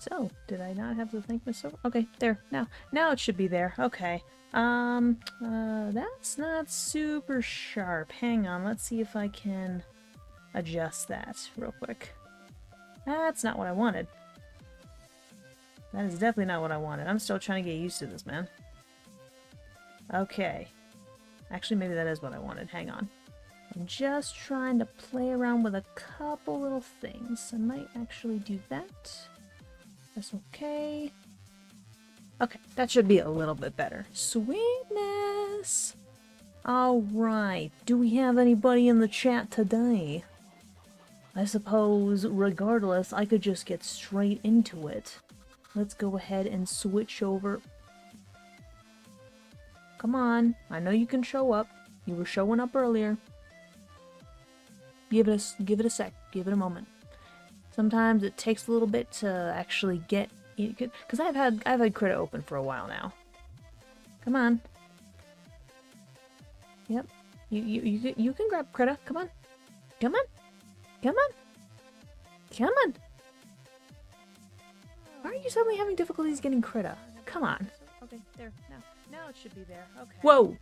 So, did I not have the Thankmas over? Okay, there. Now it should be there. Okay. That's not super sharp. Hang on, let's see if I can adjust that real quick. That's not what I wanted. That is definitely not what I wanted. I'm still trying to get used to this, man. Okay. Actually, maybe that is what I wanted. Hang on. I'm just trying to play around with a couple little things. I might actually do that. That's okay. Okay, that should be a little bit better. Sweetness! Alright, do we have anybody in the chat today? I suppose, regardless, I could just get straight into it. Let's go ahead and switch over. Come on, I know you can show up. You were showing up earlier. Give it a sec. Give it a moment. Sometimes it takes a little bit to actually get it, because I've had Critta open for a while now. Come on. Yep. You can grab Critta. Come on. Come on. Come on. Come on. Why are you suddenly having difficulties getting Critta? Come on. Okay, there. Now it should be there. Okay. Whoa.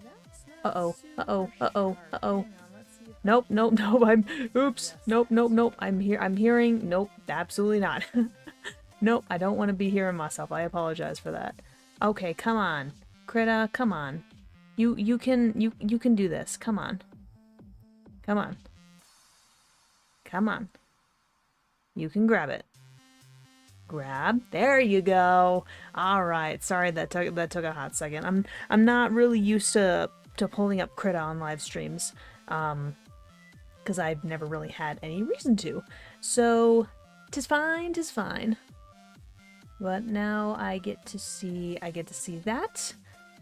That's not Uh-oh. super Uh-oh. sharp. Uh-oh. Hang on, let's see if Nope. Oops. Nope. I'm hearing. Nope. Absolutely not. Nope. I don't want to be hearing myself. I apologize for that. Okay. Come on, Critta. Come on. You can do this. Come on. Come on. Come on. You can grab it. Grab. There you go. All right. Sorry that took a hot second. I'm not really used to pulling up Critta on live streams, because I've never really had any reason to. So, 'tis fine, 'tis fine. But now I get to see that,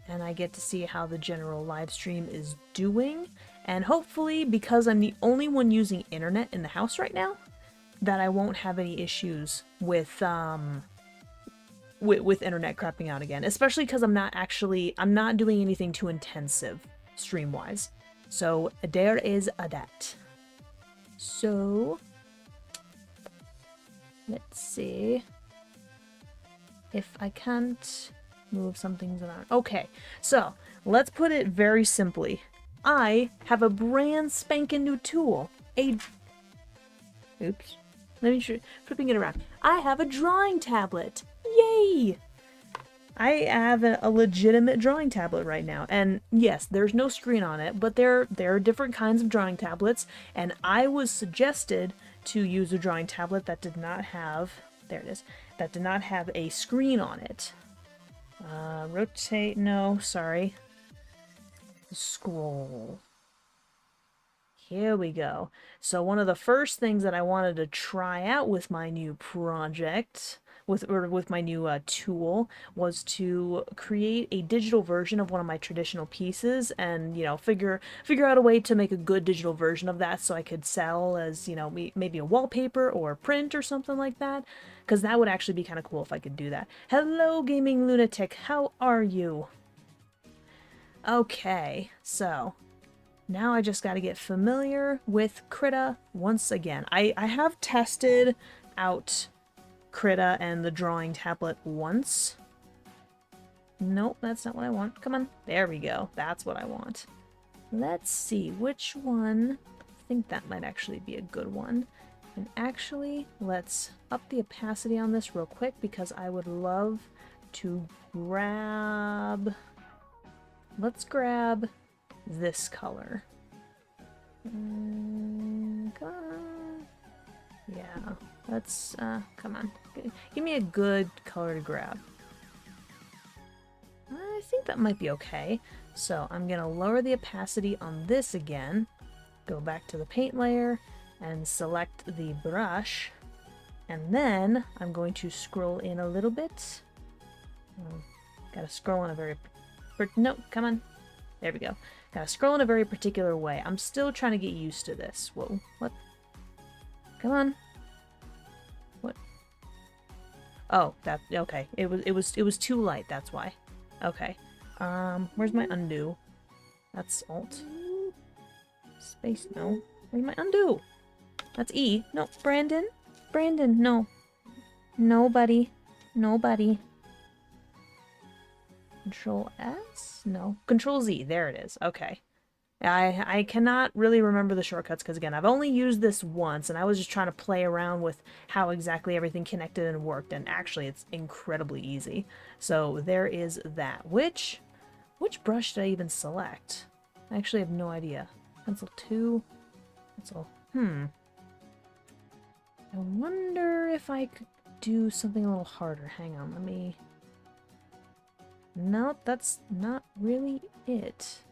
and I get to see how the general live stream is doing, and hopefully, because I'm the only one using internet in the house right now, that I won't have any issues with internet crapping out again, especially because I'm not doing anything too intensive stream wise. So there is that. So let's see if I can't move some things around. Okay, so let's put it very simply. I have a brand spanking new tool. Oops. Let me try flipping it around. I have a drawing tablet. Yay! I have a legitimate drawing tablet right now. And yes, there's no screen on it, but there are different kinds of drawing tablets, and I was suggested to use a drawing tablet that did not have, there it is, that did not have a screen on it. Rotate, no, sorry. Scroll. Here we go. So one of the first things that I wanted to try out with my new project, with my new tool, was to create a digital version of one of my traditional pieces, and figure out a way to make a good digital version of that so I could sell as maybe a wallpaper or print or something like that, because that would actually be kind of cool if I could do that. Hello, Gaming Lunatic. How are you? Okay, so now I just got to get familiar with Critta once again. I have tested out Critta and the drawing tablet once. Nope, that's not what I want. Come on. There we go. That's what I want. Let's see which one. I think that might actually be a good one. And actually, let's up the opacity on this real quick, because I would love to grab... Let's grab this color. Come on. Yeah, let's, come on. Give me a good color to grab. I think that might be okay. So I'm gonna lower the opacity on this again, go back to the paint layer, and select the brush. And then I'm going to scroll in a little bit. Gotta scroll in a very... No, come on. There we go. Gotta scroll in a very particular way. I'm still trying to get used to this. Whoa, what? Come on. What? Oh, that, okay. It was too light, that's why. Okay. Where's my undo? That's Alt. Space, no. Where's my undo? That's E. No, Brandon. Brandon, no. Nobody. Nobody. Control S? No. Control Z. There it is. Okay. I cannot really remember the shortcuts because, again, I've only used this once, and I was just trying to play around with how exactly everything connected and worked, and actually it's incredibly easy. So there is that. Which brush did I even select? I actually have no idea. Pencil 2? Pencil... I wonder if I could do something a little harder. Hang on, let me... Nope, that's not really it.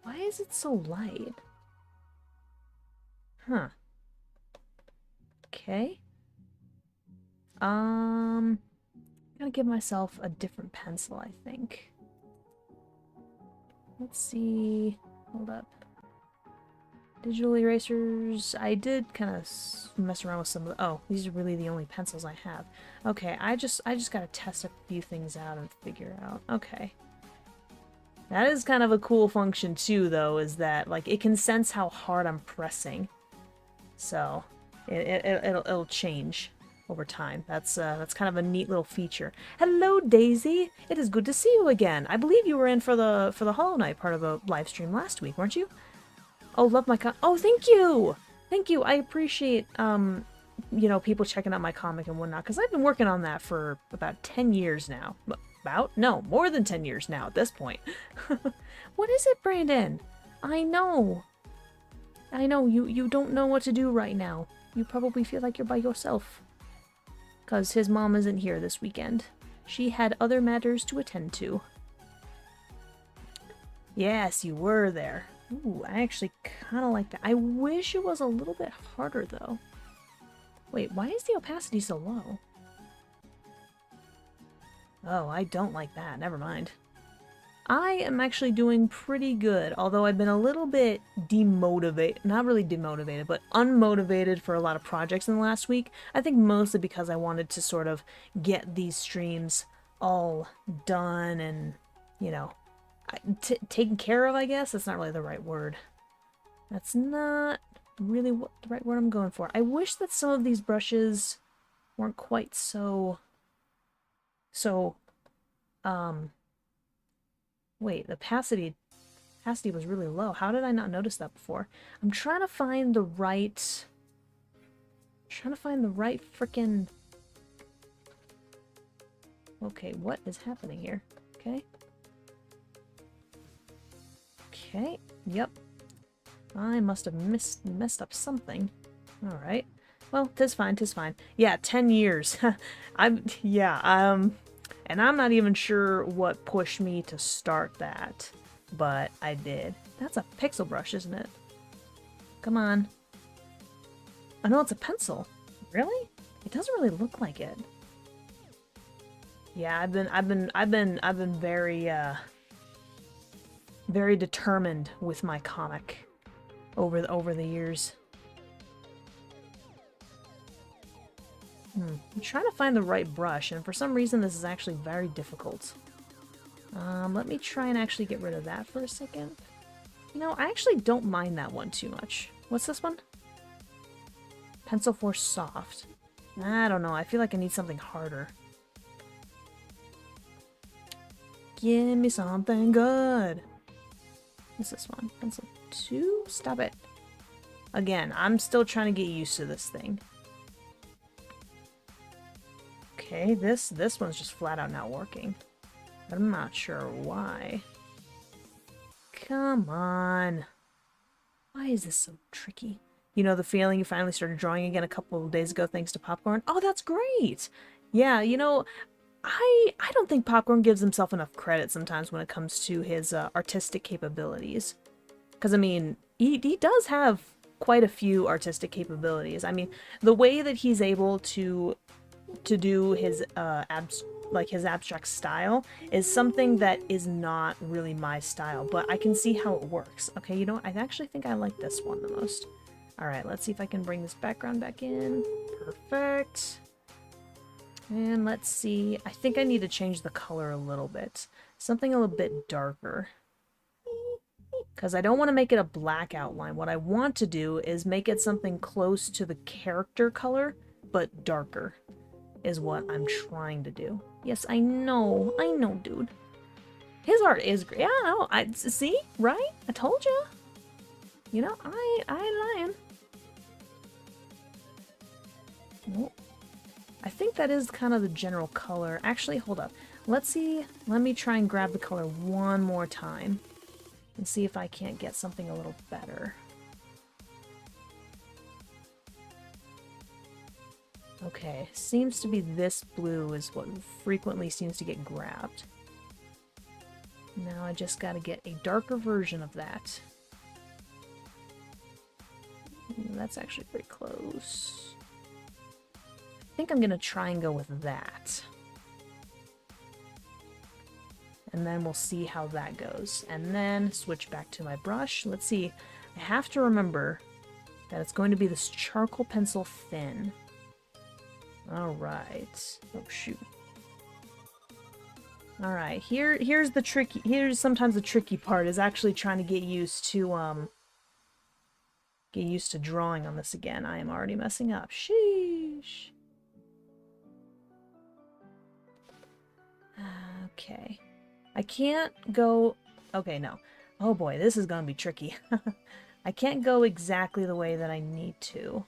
Why is it so light? Huh. Okay. I'm gonna give myself a different pencil, I think. Let's see. Hold up. Digital erasers. I did kind of mess around with some of the... Oh, these are really the only pencils I have. Okay, I just gotta test a few things out and figure out. Okay. That is kind of a cool function too, though, is that, like, it can sense how hard I'm pressing. So, it'll change over time. That's kind of a neat little feature. Hello, Daisy! It is good to see you again. I believe you were in for the Hollow Knight part of the live stream last week, weren't you? Oh, love my oh, thank you! Thank you! I appreciate, you know, people checking out my comic and whatnot, because I've been working on that for about 10 years now. No, more than 10 years now at this point. What is it, Brandon? I know. I know, you don't know what to do right now. You probably feel like you're by yourself. Because his mom isn't here this weekend. She had other matters to attend to. Yes, you were there. Ooh, I actually kind of like that. I wish it was a little bit harder, though. Wait, why is the opacity so low? Oh, I don't like that. Never mind. I am actually doing pretty good, although I've been a little bit demotivated. Not really demotivated, but unmotivated for a lot of projects in the last week. I think mostly because I wanted to sort of get these streams all done and, you know, taken care of, I guess. That's not really the right word. That's not really what the right word I'm going for. I wish that some of these brushes weren't quite so... wait, the opacity was really low. How did I not notice that before? I'm trying to find the right... frickin'... Okay, what is happening here? Okay. Okay, yep. I must have messed up something. Alright. Well, tis fine, tis fine. Yeah, 10 years. And I'm not even sure what pushed me to start that, but I did. That's a pixel brush, isn't it? Come on. Oh no, it's a pencil. Really? It doesn't really look like it. Yeah, I've been very very determined with my comic over the years. I'm trying to find the right brush, and for some reason this is actually very difficult. Let me try and actually get rid of that for a second. You know, I actually don't mind that one too much. What's this one? Pencil Force Soft. I don't know, I feel like I need something harder. Give me something good. What's this one? Pencil 2? Stop it. Again, I'm still trying to get used to this thing. Okay, this one's just flat out not working. I'm not sure why. Come on. Why is this so tricky? You know the feeling you finally started drawing again a couple of days ago thanks to Popcorn? Oh, that's great! Yeah, you know, I don't think Popcorn gives himself enough credit sometimes when it comes to his artistic capabilities. Because, I mean, he does have quite a few artistic capabilities. I mean, the way that he's able to do his his abstract style is something that is not really my style, but I can see how it works. Okay, you know what? I actually think I like this one the most. Alright, let's see if I can bring this background back in. Perfect. And let's see. I think I need to change the color a little bit. Something a little bit darker. Because I don't want to make it a black outline. What I want to do is make it something close to the character color, but darker. is what I'm trying to do. Yes, I know, dude. His art is great. Yeah, no, see, right? I told you. You know, I ain't lying. Nope. I think that is kind of the general color. Actually, hold up. Let's see. Let me try and grab the color one more time and see if I can't get something a little better. Okay, seems to be this blue is what frequently seems to get grabbed. Now I just gotta get a darker version of that. That's actually pretty close. I think I'm gonna try and go with that. And then we'll see how that goes. And then switch back to my brush. Let's see. I have to remember that it's going to be this charcoal pencil thin. Alright. Oh, shoot. Alright, here's sometimes the tricky part, is actually trying to get used to drawing on this again. I am already messing up. Sheesh. Okay. I can't go... Okay, no. Oh boy, this is gonna be tricky. I can't go exactly the way that I need to.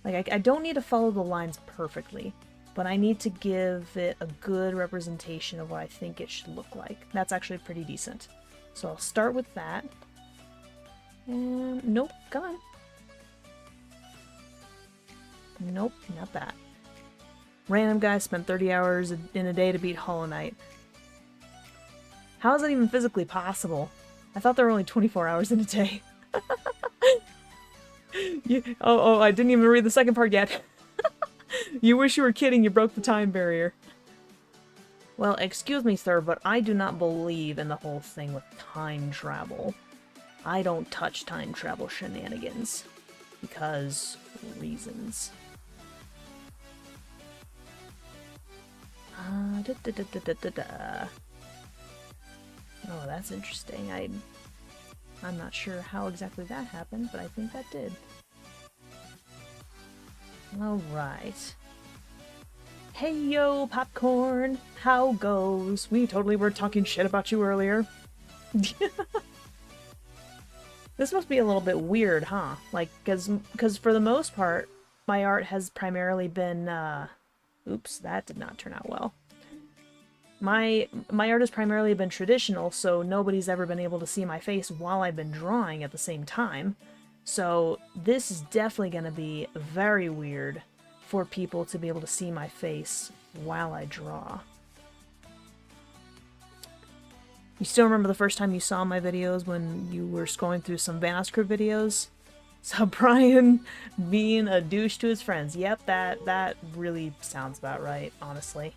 Like, I don't need to follow the lines perfectly, but I need to give it a good representation of what I think it should look like. That's actually pretty decent. So I'll start with that. And nope, come on. Nope, not that. Random guy spent 30 hours in a day to beat Hollow Knight. How is that even physically possible? I thought there were only 24 hours in a day. I didn't even read the second part yet. You wish you were kidding, you broke the time barrier. Well, excuse me, sir, but I do not believe in the whole thing with time travel. I don't touch time travel shenanigans. Because reasons. Oh, that's interesting. I'm not sure how exactly that happened, but I think that did. Alright. Hey yo, Popcorn! How goes? We totally were talking shit about you earlier. This must be a little bit weird, huh? Like, because for the most part, my art has primarily been, oops, that did not turn out well. My art has primarily been traditional, so nobody's ever been able to see my face while I've been drawing at the same time. So this is definitely going to be very weird for people to be able to see my face while I draw. You still remember the first time you saw my videos when you were scrolling through some VanaScript videos? So Brian being a douche to his friends. Yep, that really sounds about right, honestly.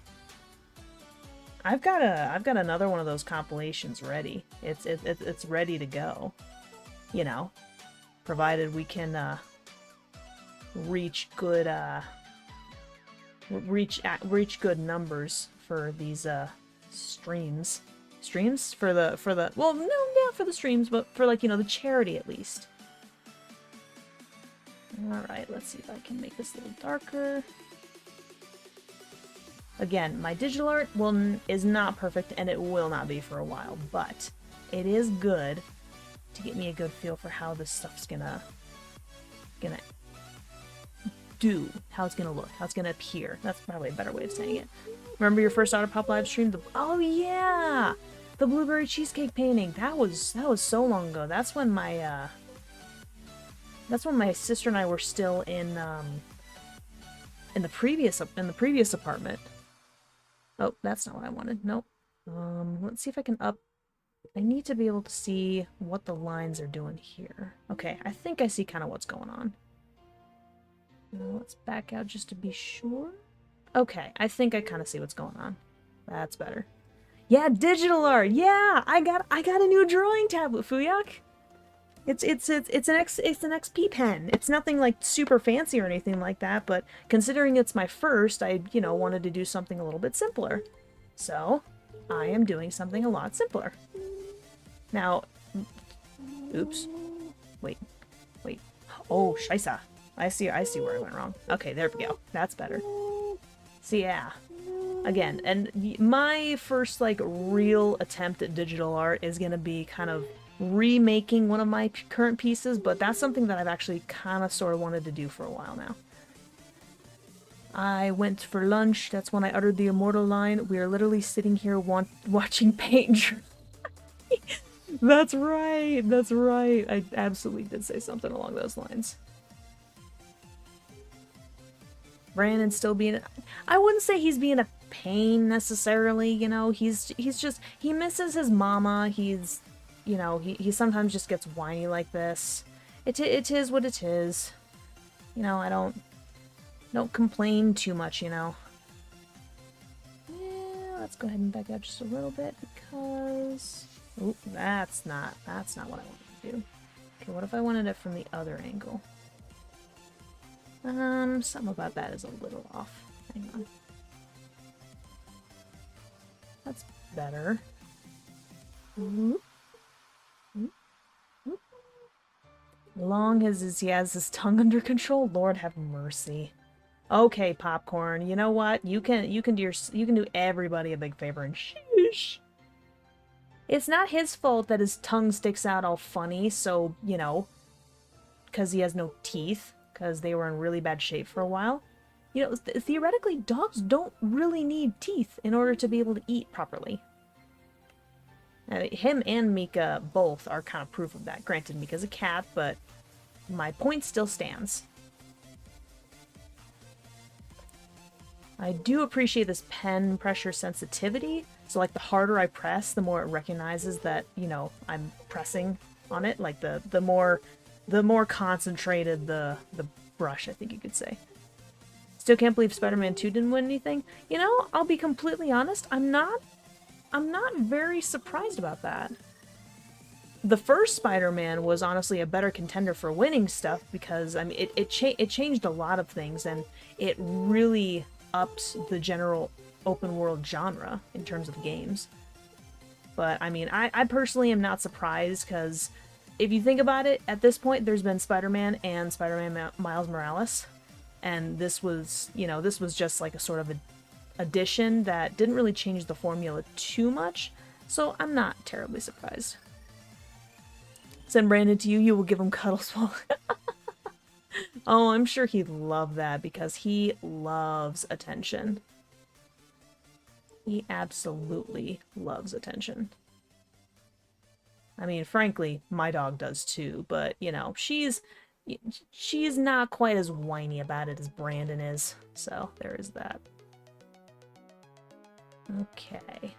I've got another one of those compilations ready. It's ready to go. You know, provided we can reach good good numbers for these streams. Streams for the well, no, yeah, for the streams, but for, like, you know, the charity at least. All right, let's see if I can make this a little darker. Again, my digital art is not perfect, and it will not be for a while, but it is good to get me a good feel for how this stuff's gonna do, how it's gonna look, how it's gonna appear. That's probably a better way of saying it. Remember your first Otterpop live stream? Oh yeah, the blueberry cheesecake painting. That was so long ago. That's when my sister and I were still in the previous apartment. Oh, that's not what I wanted. Nope. Let's see if I can up. I need to be able to see what the lines are doing here. Okay, I think I see kind of what's going on. Let's back out just to be sure. Okay, I think I kind of see what's going on. That's better. Yeah, digital art. Yeah, I got a new drawing tablet, Fuyak. It's an XP pen. It's nothing like super fancy or anything like that, but considering it's my first, I, you know, wanted to do something a little bit simpler. So, I am doing something a lot simpler. Now, oops. Wait. Oh, scheisse. I see where I went wrong. Okay, there we go. That's better. So yeah, again, and my first like real attempt at digital art is gonna be kind of remaking one of my current pieces, but that's something that I've actually kind of sort of wanted to do for a while now. I went for lunch. That's when I uttered the immortal line. We are literally sitting here watching paint dry. That's right. That's right. I absolutely did say something along those lines. Brandon still being... I wouldn't say he's being a pain necessarily, you know. He's just... He misses his mama. He's... You know, he sometimes just gets whiny like this. It is what it is. You know, I don't complain too much, you know. Yeah, let's go ahead and back out just a little bit because... Oh, that's not what I wanted to do. Okay, what if I wanted it from the other angle? Something about that is a little off. Hang on. That's better. Long as he has his tongue under control, Lord have mercy. Okay, Popcorn. You know what? You can do everybody a big favor and shush. It's not his fault that his tongue sticks out all funny, so, you know, because he has no teeth, because they were in really bad shape for a while. You know, theoretically, dogs don't really need teeth in order to be able to eat properly. Him and Mika both are kind of proof of that. Granted, Mika's a cat, but my point still stands. I do appreciate this pen pressure sensitivity. So, like, the harder I press, the more it recognizes that, you know, I'm pressing on it. Like, the more concentrated the brush, I think you could say. Still can't believe Spider-Man 2 didn't win anything. You know, I'll be completely honest. I'm not very surprised about that. The first Spider-Man was honestly a better contender for winning stuff because, I mean, it changed a lot of things, and it really upped the general open world genre in terms of games. But, I mean, I personally am not surprised because if you think about it, at this point, there's been Spider-Man and Spider-Man Miles Morales, and this was, you know, this was just like a sort of a addition that didn't really change the formula too much, so I'm not terribly surprised. Send Brandon to you, you will give him cuddles while... Oh, I'm sure he'd love that because he loves attention. He absolutely loves attention. I mean, frankly, my dog does too, but, you know, she's not quite as whiny about it as Brandon is, so there is that. Okay.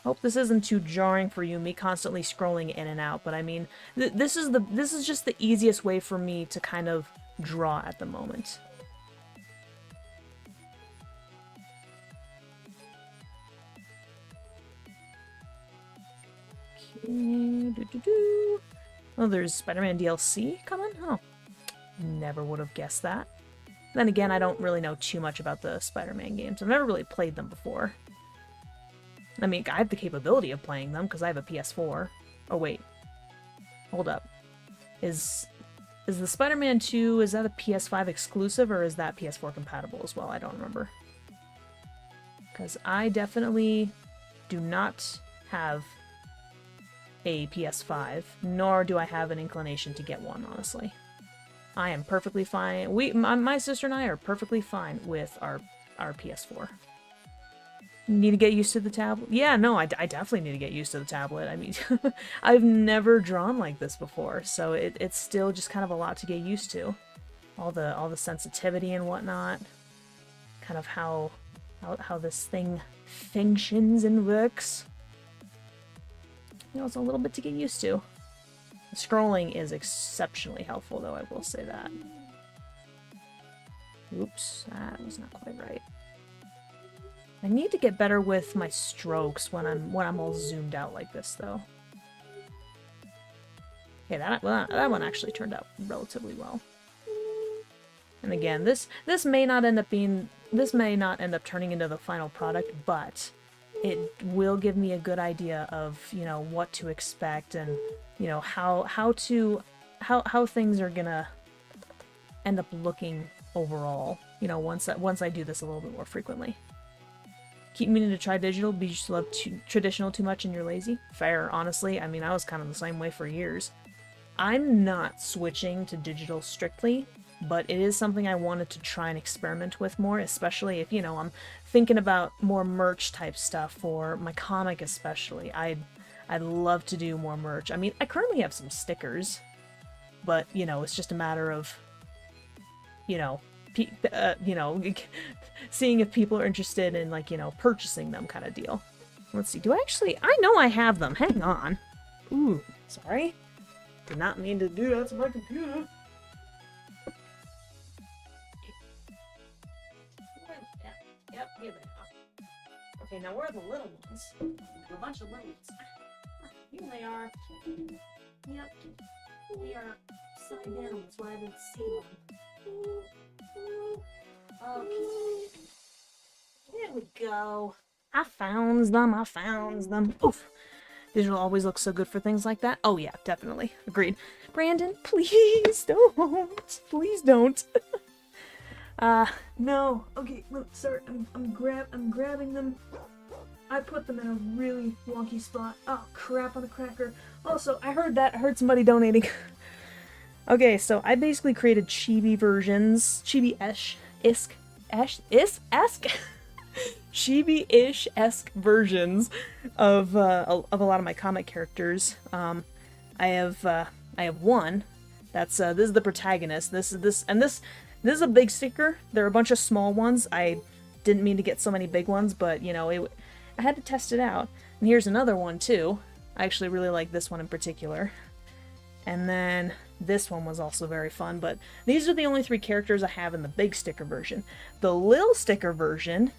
Hope this isn't too jarring for you, me constantly scrolling in and out, but I mean, this is just the easiest way for me to kind of draw at the moment. Okay, Oh, there's Spider-Man DLC coming? Oh, never would have guessed that. Then again, I don't really know too much about the Spider-Man games. I've never really played them before. I mean, I have the capability of playing them because I have a PS4. Oh, wait. Hold up. Is the Spider-Man 2, is that a PS5 exclusive or is that PS4 compatible as well? I don't remember. Because I definitely do not have a PS5, nor do I have an inclination to get one, honestly. I am perfectly fine. My sister and I are perfectly fine with our PS4. Need to get used to the tablet? Yeah, no, I definitely need to get used to the tablet. I mean, I've never drawn like this before, so it's still just kind of a lot to get used to. All the sensitivity and whatnot. Kind of how this thing functions and works. You know, it's a little bit to get used to. The scrolling is exceptionally helpful, though, I will say that. Oops, that was not quite right. I need to get better with my strokes when I'm all zoomed out like this, though. Okay, that one actually turned out relatively well. And again, this may not end up turning into the final product, but it will give me a good idea of, you know, what to expect and, you know, how things are gonna end up looking overall, you know, once I do this a little bit more frequently. Keep meaning to try digital, but you just love traditional too much and you're lazy? Fair, honestly. I mean, I was kind of the same way for years. I'm not switching to digital strictly, but it is something I wanted to try and experiment with more, especially if, you know, I'm thinking about more merch type stuff for my comic especially. I'd love to do more merch. I mean, I currently have some stickers, but, you know, it's just a matter of, you know, seeing if people are interested in, like, you know, purchasing them kind of deal. Let's see. I know I have them. Hang on. Ooh, sorry. Did not mean to do that to my computer. Yep, here they are. Okay, now where are the little ones? A bunch of little ones. Here they are. Yep. They are upside down. That's why I didn't see them. Okay. There we go. I found them. Oof. Digital always looks so good for things like that. Oh yeah, definitely. Agreed. Brandon, please don't. Please don't. No. Okay, look, sorry. I'm grabbing them. I put them in a really wonky spot. Oh, crap on a cracker. Also, I heard somebody donating. Okay, so I basically created chibi versions, chibi-esque chibi-ish-esque versions of a lot of my comic characters. I have one. That's this is the protagonist. This is a big sticker. There are a bunch of small ones. I didn't mean to get so many big ones, but you know, I had to test it out. And here's another one too. I actually really like this one in particular. And then this one was also very fun, but these are the only 3 characters I have in the big sticker version. The little sticker version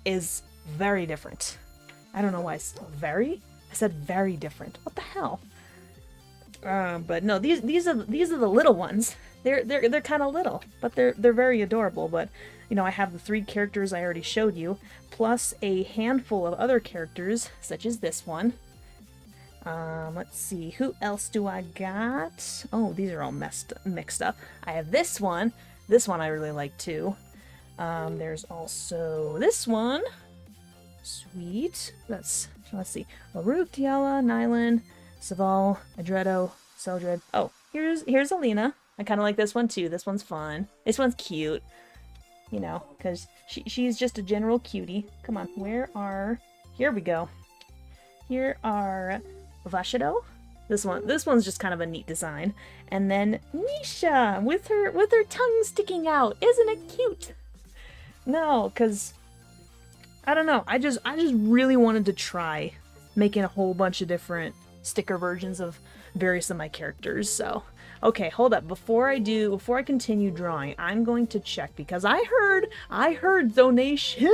is very different. I don't know why it's very. I said very different. What the hell? But no, these are the little ones. They're kind of little, but they're very adorable. But you know, I have the 3 characters I already showed you, plus a handful of other characters, such as this one. Let's see, who else do I got? Oh, these are all mixed up. I have this one. This one I really like too. There's also this one. Sweet. Let's see. Laruk, Tiala, Nylan, Saval, Adredo, Seldred. Oh, here's Alina. I kind of like this one too. This one's fun. This one's cute. You know, because she's just a general cutie. Come on, here we go. Here are Vashido. This one's just kind of a neat design. And then Nisha with her tongue sticking out. Isn't it cute? No, because I don't know. I just really wanted to try making a whole bunch of different sticker versions of various of my characters. So, okay, hold up. Before I continue drawing, I'm going to check because I heard donations.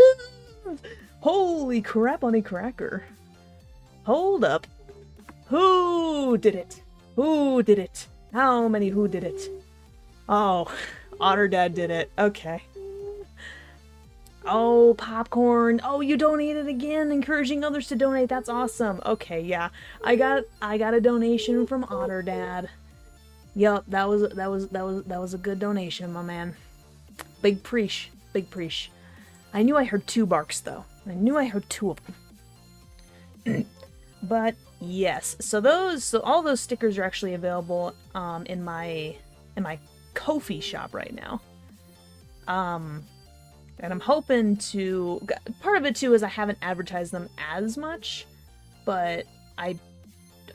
Holy crap on a cracker. Hold up. Who did it? Who did it? How many who did it? Oh, Otterdad did it. Okay. Oh, popcorn. Oh, you donated again, encouraging others to donate. That's awesome. Okay, yeah. I got a donation from Otterdad. Yup, that was a good donation, my man. Big preach. Big preach. I knew I heard 2 barks though. I knew I heard 2 of them. But yes, so all those stickers are actually available in my Ko-fi shop right now. And I'm hoping to, part of it too is I haven't advertised them as much, but I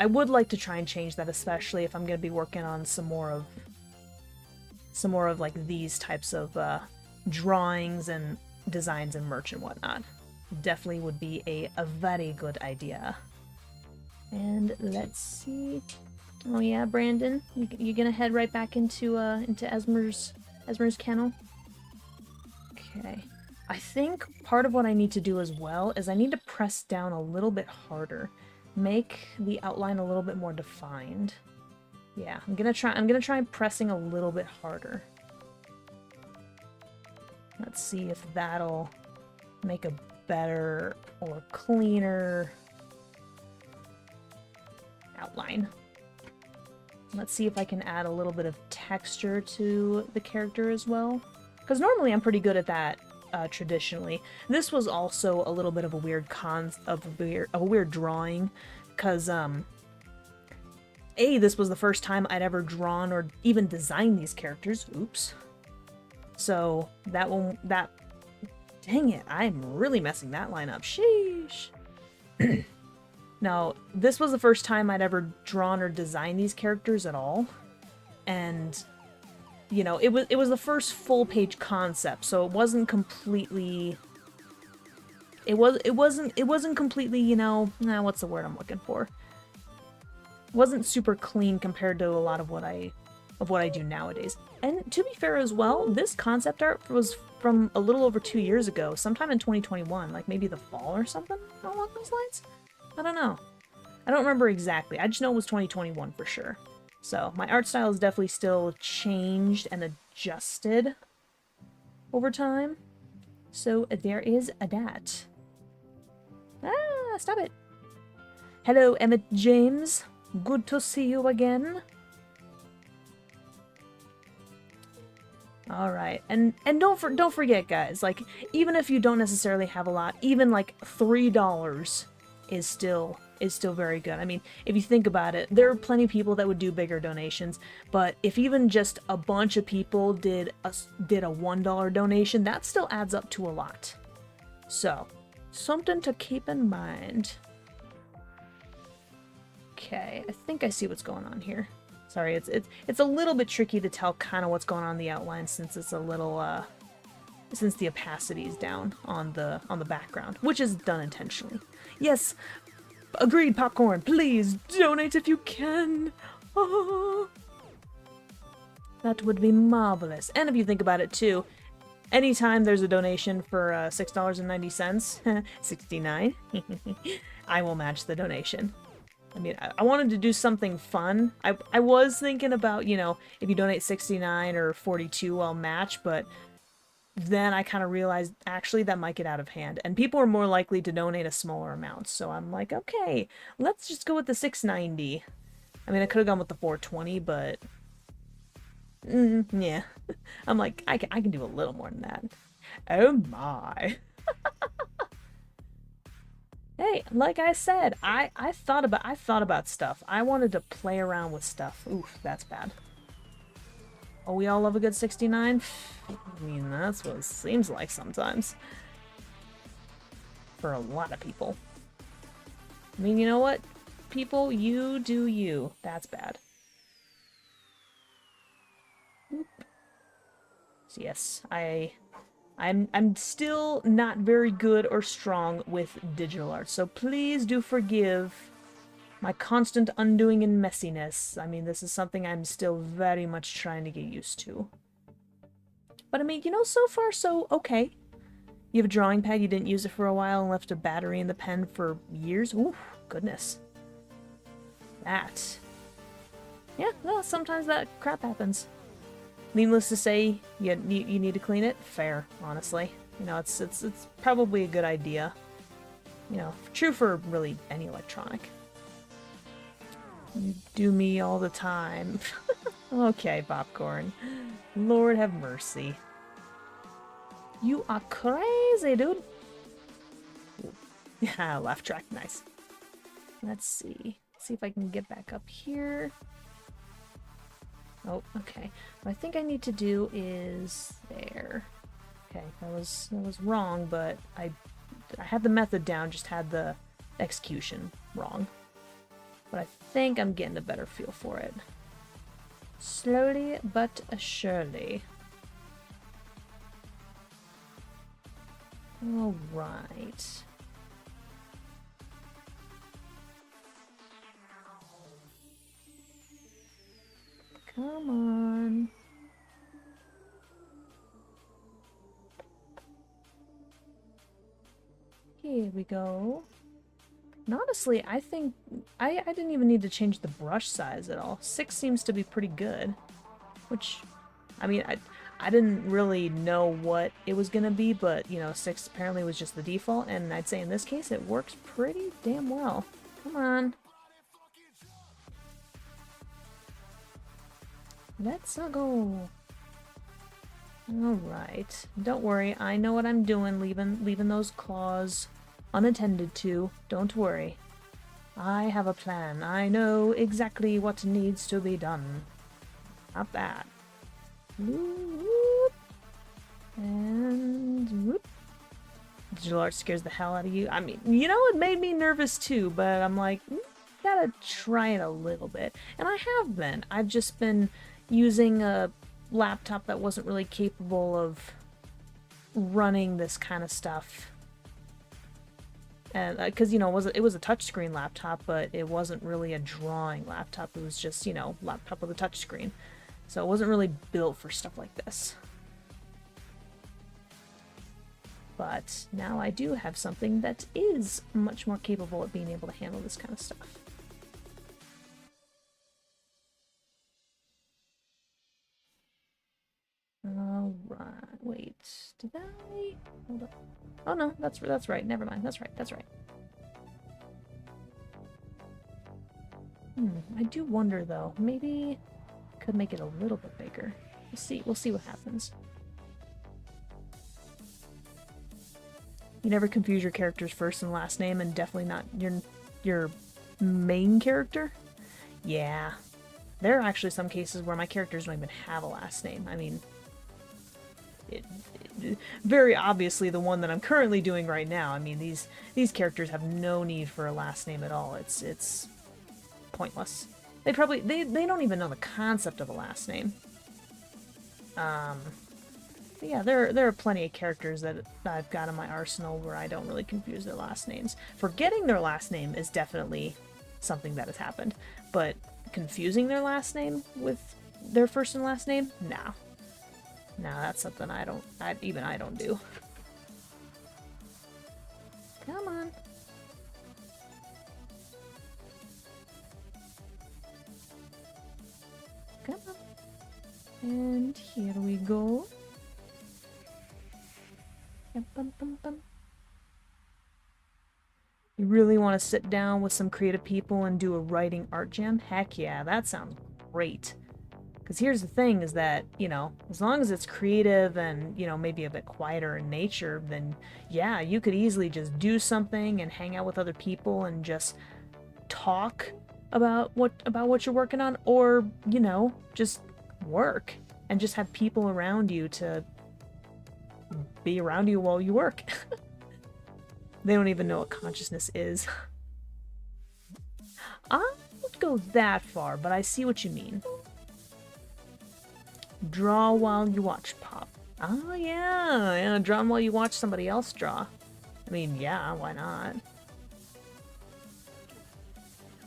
would like to try and change that, especially if I'm going to be working on some more of like these types of drawings and designs and merch and whatnot. Definitely would be a very good idea. And let's see. Oh yeah, Brandon, you gonna head right back into Esmer's kennel? Okay. I think part of what I need to do as well is I need to press down a little bit harder. Make the outline a little bit more defined. Yeah, I'm gonna try pressing a little bit harder. Let's see if that'll make a better or cleaner outline. Let's see if I can add a little bit of texture to the character as well. Because normally I'm pretty good at that traditionally. This was also a little bit of a weird weird drawing, because this was the first time I'd ever drawn or even designed these characters. Oops. So dang it, I'm really messing that line up. Sheesh. Now, this was the first time I'd ever drawn or designed these characters at all. And, you know, it was the first full-page concept, so it wasn't completely... It wasn't completely, you know... what's the word I'm looking for? It wasn't super clean compared to a lot of what I do nowadays. And to be fair as well, this concept art was from a little over 2 years ago, sometime in 2021, like maybe the fall or something along those lines? I don't know. I don't remember exactly. I just know it was 2021 for sure. So my art style is definitely still changed and adjusted over time. So there is a that. Ah, stop it. Hello, Emmett James. Good to see you again. All right, and don't forget, guys. Like, even if you don't necessarily have a lot, even like $3 is still very good. I mean, if you think about it, there are plenty of people that would do bigger donations, but if even just a bunch of people did a $1 donation, that still adds up to a lot. So, something to keep in mind. Okay, I think I see what's going on here. Sorry, it's a little bit tricky to tell kind of what's going on in the outline since it's a little since the opacity is down on the background, which is done intentionally. Yes, agreed, Popcorn. Please donate if you can. Oh, that would be marvelous. And if you think about it too, anytime there's a donation for $6.90, 69, I will match the donation. I mean, I wanted to do something fun. I was thinking about, you know, if you donate 69 or 42, I'll match, but then I kind of realized, actually, that might get out of hand. And people are more likely to donate a smaller amount. So I'm like, okay, let's just go with the 690. I mean, I could have gone with the 420, but... yeah. I'm like, I can do a little more than that. Oh my. Hey, like I said, I thought about stuff. I wanted to play around with stuff. Oof, that's bad. Oh, we all love a good 69? I mean, that's what it seems like sometimes. For a lot of people. I mean, you know what? People, you do you. That's bad. Oop. So yes, I'm still not very good or strong with digital art, so please do forgive my constant undoing and messiness. I mean, this is something I'm still very much trying to get used to. But I mean, you know, so far so okay. You have a drawing pad, you didn't use it for a while and left a battery in the pen for years? Ooh, goodness. That. Yeah, well, sometimes that crap happens. Needless to say, you need to clean it. Fair, honestly. You know, it's probably a good idea. You know, true for really any electronic. You do me all the time. Okay, Popcorn. Lord have mercy. You are crazy, dude. Yeah, laugh track, nice. Let's see. See if I can get back up here. Oh, okay. What I think I need to do is there. Okay, that was wrong, but I had the method down, just had the execution wrong. But I think I'm getting a better feel for it. Slowly but surely. All right. Come on. Here we go. And honestly, I think I didn't even need to change the brush size at all. 6 seems to be pretty good. Which, I mean, I didn't really know what it was gonna be, but, you know, 6 apparently was just the default, and I'd say in this case it works pretty damn well. Come on. Let's go. Alright. Don't worry, I know what I'm doing, leaving those claws unattended to. Don't worry. I have a plan. I know exactly what needs to be done. Not that. Whoop. And whoop. Digital art scares the hell out of you. I mean, you know, it made me nervous too, but I'm like, gotta try it a little bit. And I have been. I've just been using a laptop that wasn't really capable of running this kind of stuff. And because, you know, it was a touchscreen laptop, but it wasn't really a drawing laptop. It was just, you know, laptop with a touchscreen. So it wasn't really built for stuff like this. But now I do have something that is much more capable of being able to handle this kind of stuff. Alright, wait, did I? Hold up. Oh no, that's right, never mind, that's right. I do wonder though, maybe could make it a little bit bigger. We'll see what happens. You never confuse your character's first and last name, and definitely not your main character? Yeah. There are actually some cases where my characters don't even have a last name. I mean, very obviously the one that I'm currently doing right now. I mean, these characters have no need for a last name at all. It's pointless. They don't even know the concept of a last name. But yeah, there are plenty of characters that I've got in my arsenal where I don't really confuse their last names. Forgetting their last name is definitely something that has happened, but confusing their last name with their first and last name? No. No, that's something I don't do. Come on. Come on. And here we go. You really want to sit down with some creative people and do a writing art jam? Heck yeah, that sounds great. Because here's the thing is that, you know, as long as it's creative and, you know, maybe a bit quieter in nature, then yeah, you could easily just do something and hang out with other people and just talk about what you're working on, or, you know, just work and just have people around you to be around you while you work. They don't even know what consciousness is. I won't go that far, but I see what you mean. Draw while you watch pop. Oh yeah, draw while you watch somebody else draw. I mean, yeah, why not?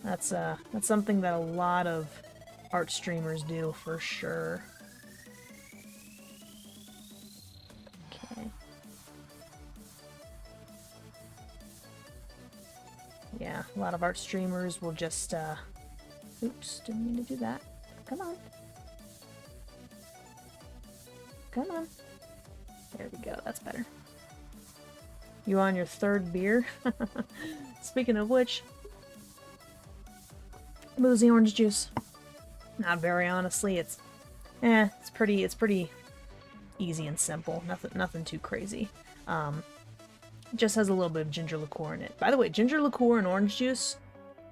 That's something that a lot of art streamers do for sure. Okay. Yeah, a lot of art streamers will just, oops, didn't mean to do that. Come on. Come on. There we go, that's better. You on your third beer? Speaking of which, boozy orange juice. Not very, honestly. It's pretty easy and simple. Nothing too crazy. Just has a little bit of ginger liqueur in it. By the way, ginger liqueur and orange juice,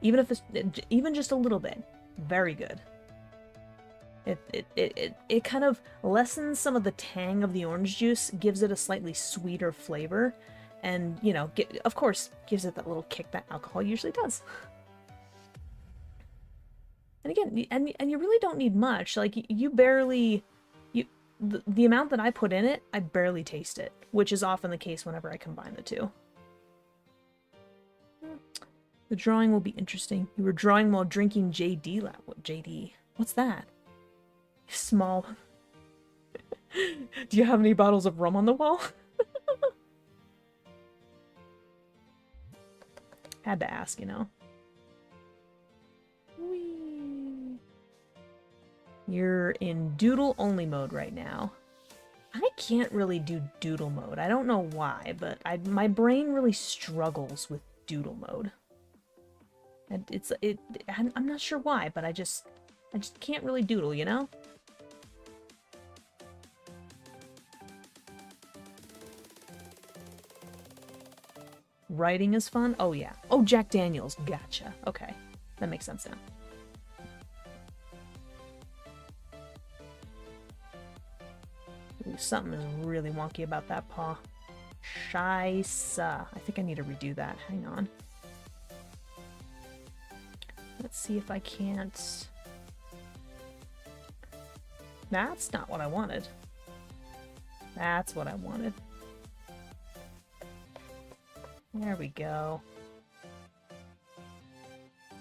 even if it's even just a little bit, very good. It kind of lessens some of the tang of the orange juice, gives it a slightly sweeter flavor, and, you know, of course, gives it that little kick that alcohol usually does. And again, and you really don't need much. Like, you barely, the amount that I put in it, I barely taste it, which is often the case whenever I combine the two. The drawing will be interesting. You were drawing while drinking JD. What JD? What's that? Small. Do you have any bottles of rum on the wall? Had to ask, you know. Whee. You're in doodle only mode right now. I can't really do doodle mode. I don't know why, but my brain really struggles with doodle mode. And I'm not sure why, but I just can't really doodle, you know? Writing is fun? Oh, yeah. Oh, Jack Daniels. Gotcha. Okay. That makes sense now. Ooh, something is really wonky about that paw. Scheisse. I think I need to redo that. Hang on. Let's see if I can't... That's not what I wanted. That's what I wanted. There we go.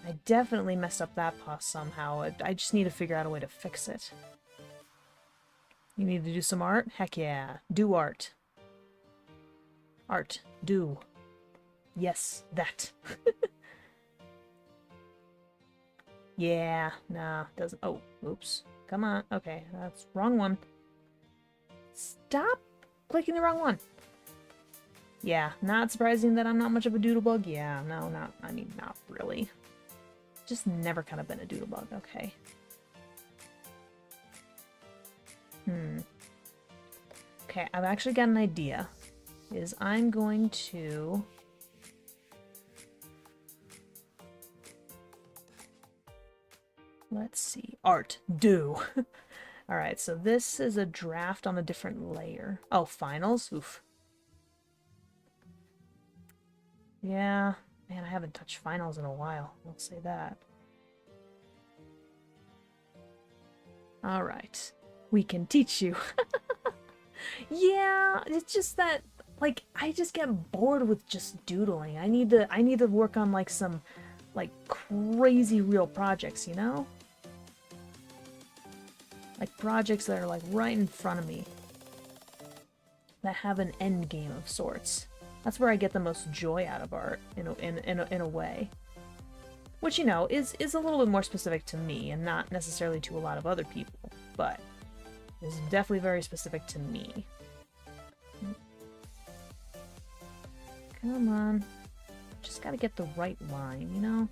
I definitely messed up that paw somehow. I just need to figure out a way to fix it. You need to do some art? Heck yeah. Do art. Art. Do. Yes, that. Yeah, nah, doesn't. Oh, oops. Come on. Okay, that's wrong one. Stop clicking the wrong one. Yeah, not surprising that I'm not much of a doodlebug. Yeah, no, not, I mean, not really. Just never kind of been a doodlebug. Okay. Okay, I've actually got an idea. Is I'm going to... Let's see. Art. Do. Alright, so this is a draft on a different layer. Oh, finals? Oof. Yeah. Man, I haven't touched finals in a while. I'll say that. Alright. We can teach you. Yeah, it's just that, like, I just get bored with just doodling. I need to work on, like, some, like, crazy real projects, you know? Like, projects that are, like, right in front of me. That have an end game of sorts. That's where I get the most joy out of art, in a way. Which, you know, is a little bit more specific to me, and not necessarily to a lot of other people, but is definitely very specific to me. Come on. Just gotta get the right line, you know?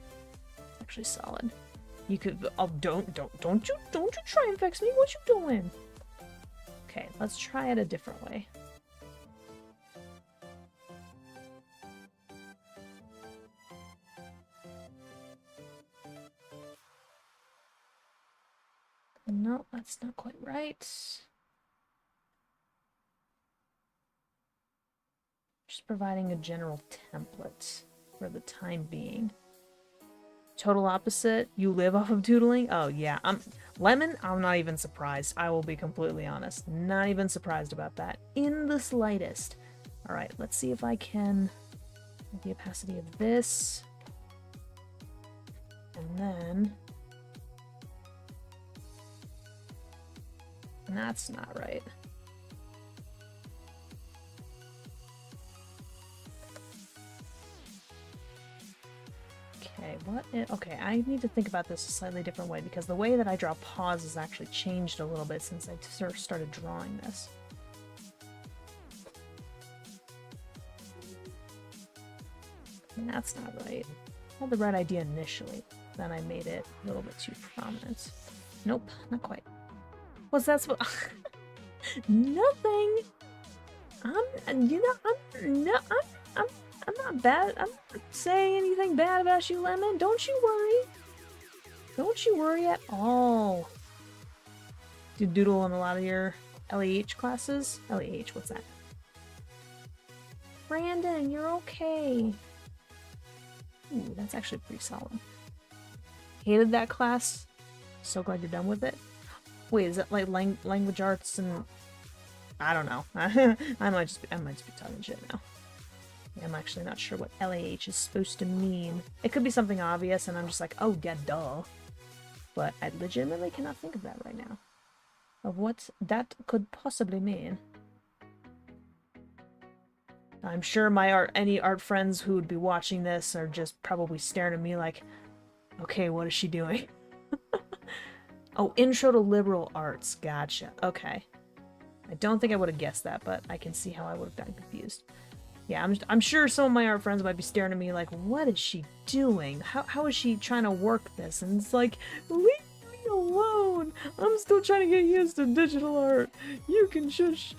It's actually solid. You could... Oh, don't you try and fix me. What you doing? Okay, let's try it a different way. No, that's not quite right. Just providing a general template for the time being. Total opposite. You live off of doodling? Oh yeah, Lemon, I'm not even surprised. I will be completely honest. Not even surprised about that in the slightest. Alright, let's see if I can... The opacity of this. And then... That's not right. Okay, okay, I need to think about this a slightly different way, because the way that I draw paws has actually changed a little bit since I first started drawing this. And that's not right. I had the right idea initially, then I made it a little bit too prominent. Nope, not quite. What's that? Nothing. I'm not bad. I'm not saying anything bad about you, Lemon. Don't you worry. Don't you worry at all. Do you doodle in a lot of your LEH classes? LEH, what's that? Brandon, you're okay. Ooh, that's actually pretty solid. Hated that class. So glad you're done with it. Wait, is that like language arts and... I don't know. I might just be talking shit now. I'm actually not sure what LAH is supposed to mean. It could be something obvious and I'm just like, oh yeah, duh. But I legitimately cannot think of that right now. Of what that could possibly mean. I'm sure any art friends who would be watching this are just probably staring at me like, okay, what is she doing? Oh, Intro to Liberal Arts. Gotcha. Okay. I don't think I would have guessed that, but I can see how I would have gotten confused. Yeah, I'm sure some of my art friends might be staring at me like, what is she doing? How is she trying to work this? And it's like, leave me alone. I'm still trying to get used to digital art. You can shush.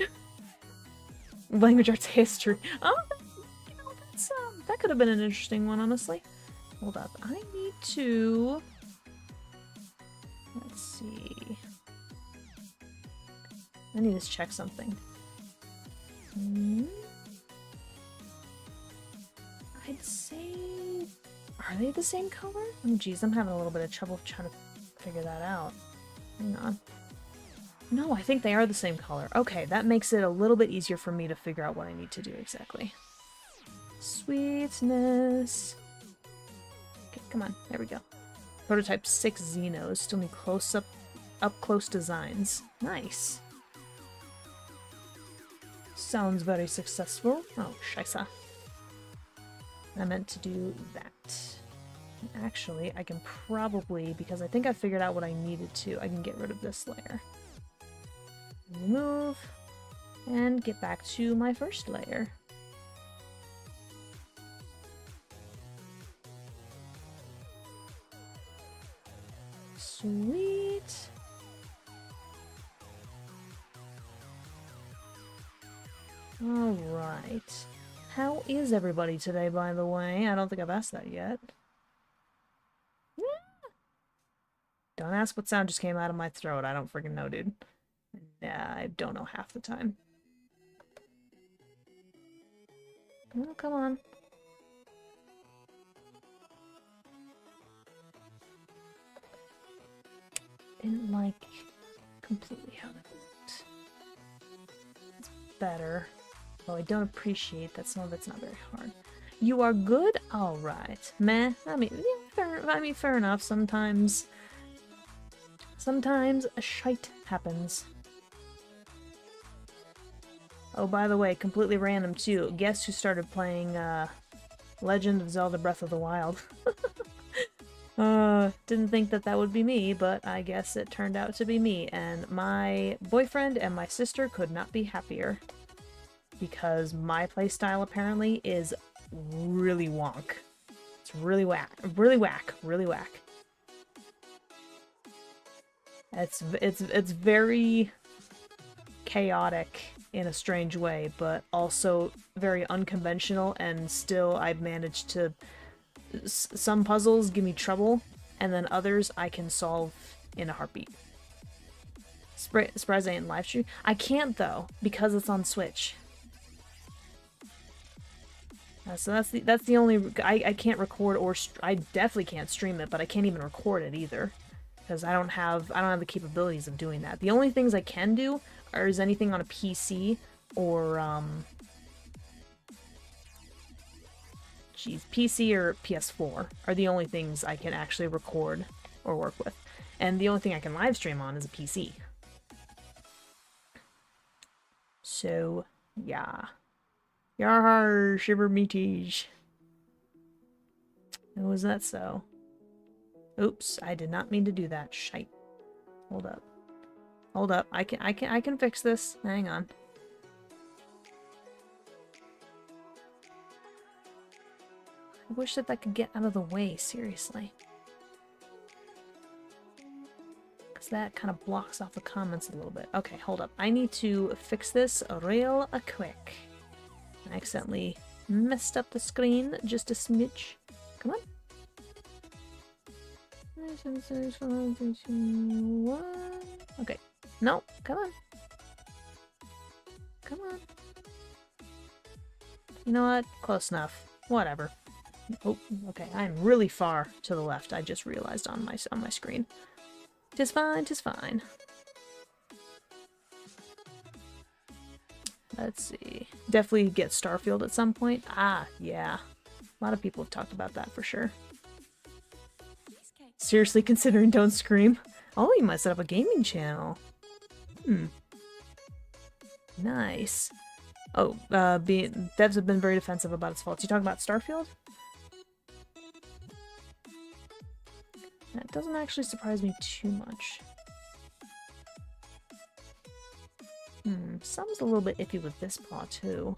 Language arts history. Oh, you know, that's That could have been an interesting one, honestly. Hold up. I need to... Let's see. I need to check something. I'd say... Are they the same color? Oh, geez, I'm having a little bit of trouble trying to figure that out. Hang on. No, I think they are the same color. Okay, that makes it a little bit easier for me to figure out what I need to do exactly. Sweetness. Okay, come on. There we go. Prototype 6 Xenos. Still need up-close designs. Nice. Sounds very successful. Oh, scheisse. I meant to do that. Actually, I can probably, because I think I figured out what I needed to, I can get rid of this layer. Remove, and get back to my first layer. Sweet. Alright. How is everybody today, by the way? I don't think I've asked that yet. Don't ask what sound just came out of my throat. I don't freaking know, dude. Nah, I don't know half the time. Oh, come on. Didn't like completely how that looked. It's better. Oh, I don't appreciate that some of it's not very hard. You are good? Alright. Meh. I mean, yeah, fair enough. Sometimes a shite happens. Oh, by the way, completely random too. Guess who started playing Legend of Zelda Breath of the Wild? Didn't think that that would be me, but I guess it turned out to be me. And my boyfriend and my sister could not be happier. Because my playstyle apparently is really wonk. It's really whack. Really whack. Really whack. It's very chaotic in a strange way, but also very unconventional, and still I've managed to... Some puzzles give me trouble, and then others I can solve in a heartbeat. Surprised I ain't live stream. I can't though, because it's on Switch. So that's the only... I can't record or... I definitely can't stream it, but I can't even record it either. Because I don't have the capabilities of doing that. The only things I can do is anything on a PC or PC or PS4 are the only things I can actually record or work with. And the only thing I can live stream on is a PC. So, yeah. Yar, shiver me tees. Was that so? Oops, I did not mean to do that. Shite. Hold up. Hold up. I can fix this. Hang on. I wish that could get out of the way, seriously. Because that kind of blocks off the comments a little bit. Okay, hold up. I need to fix this real quick. I accidentally messed up the screen just a smidge. Come on. Okay. No, come on. Come on. You know what? Close enough. Whatever. Oh, okay. I'm really far to the left. I just realized on my screen. 'Tis fine, 'tis fine. Let's see. Definitely get Starfield at some point. Ah, yeah. A lot of people have talked about that for sure. Seriously considering Don't Scream. Oh, you might set up a gaming channel. Nice. Oh, devs have been very defensive about its faults. You talking about Starfield? That doesn't actually surprise me too much. Some's a little bit iffy with this paw too.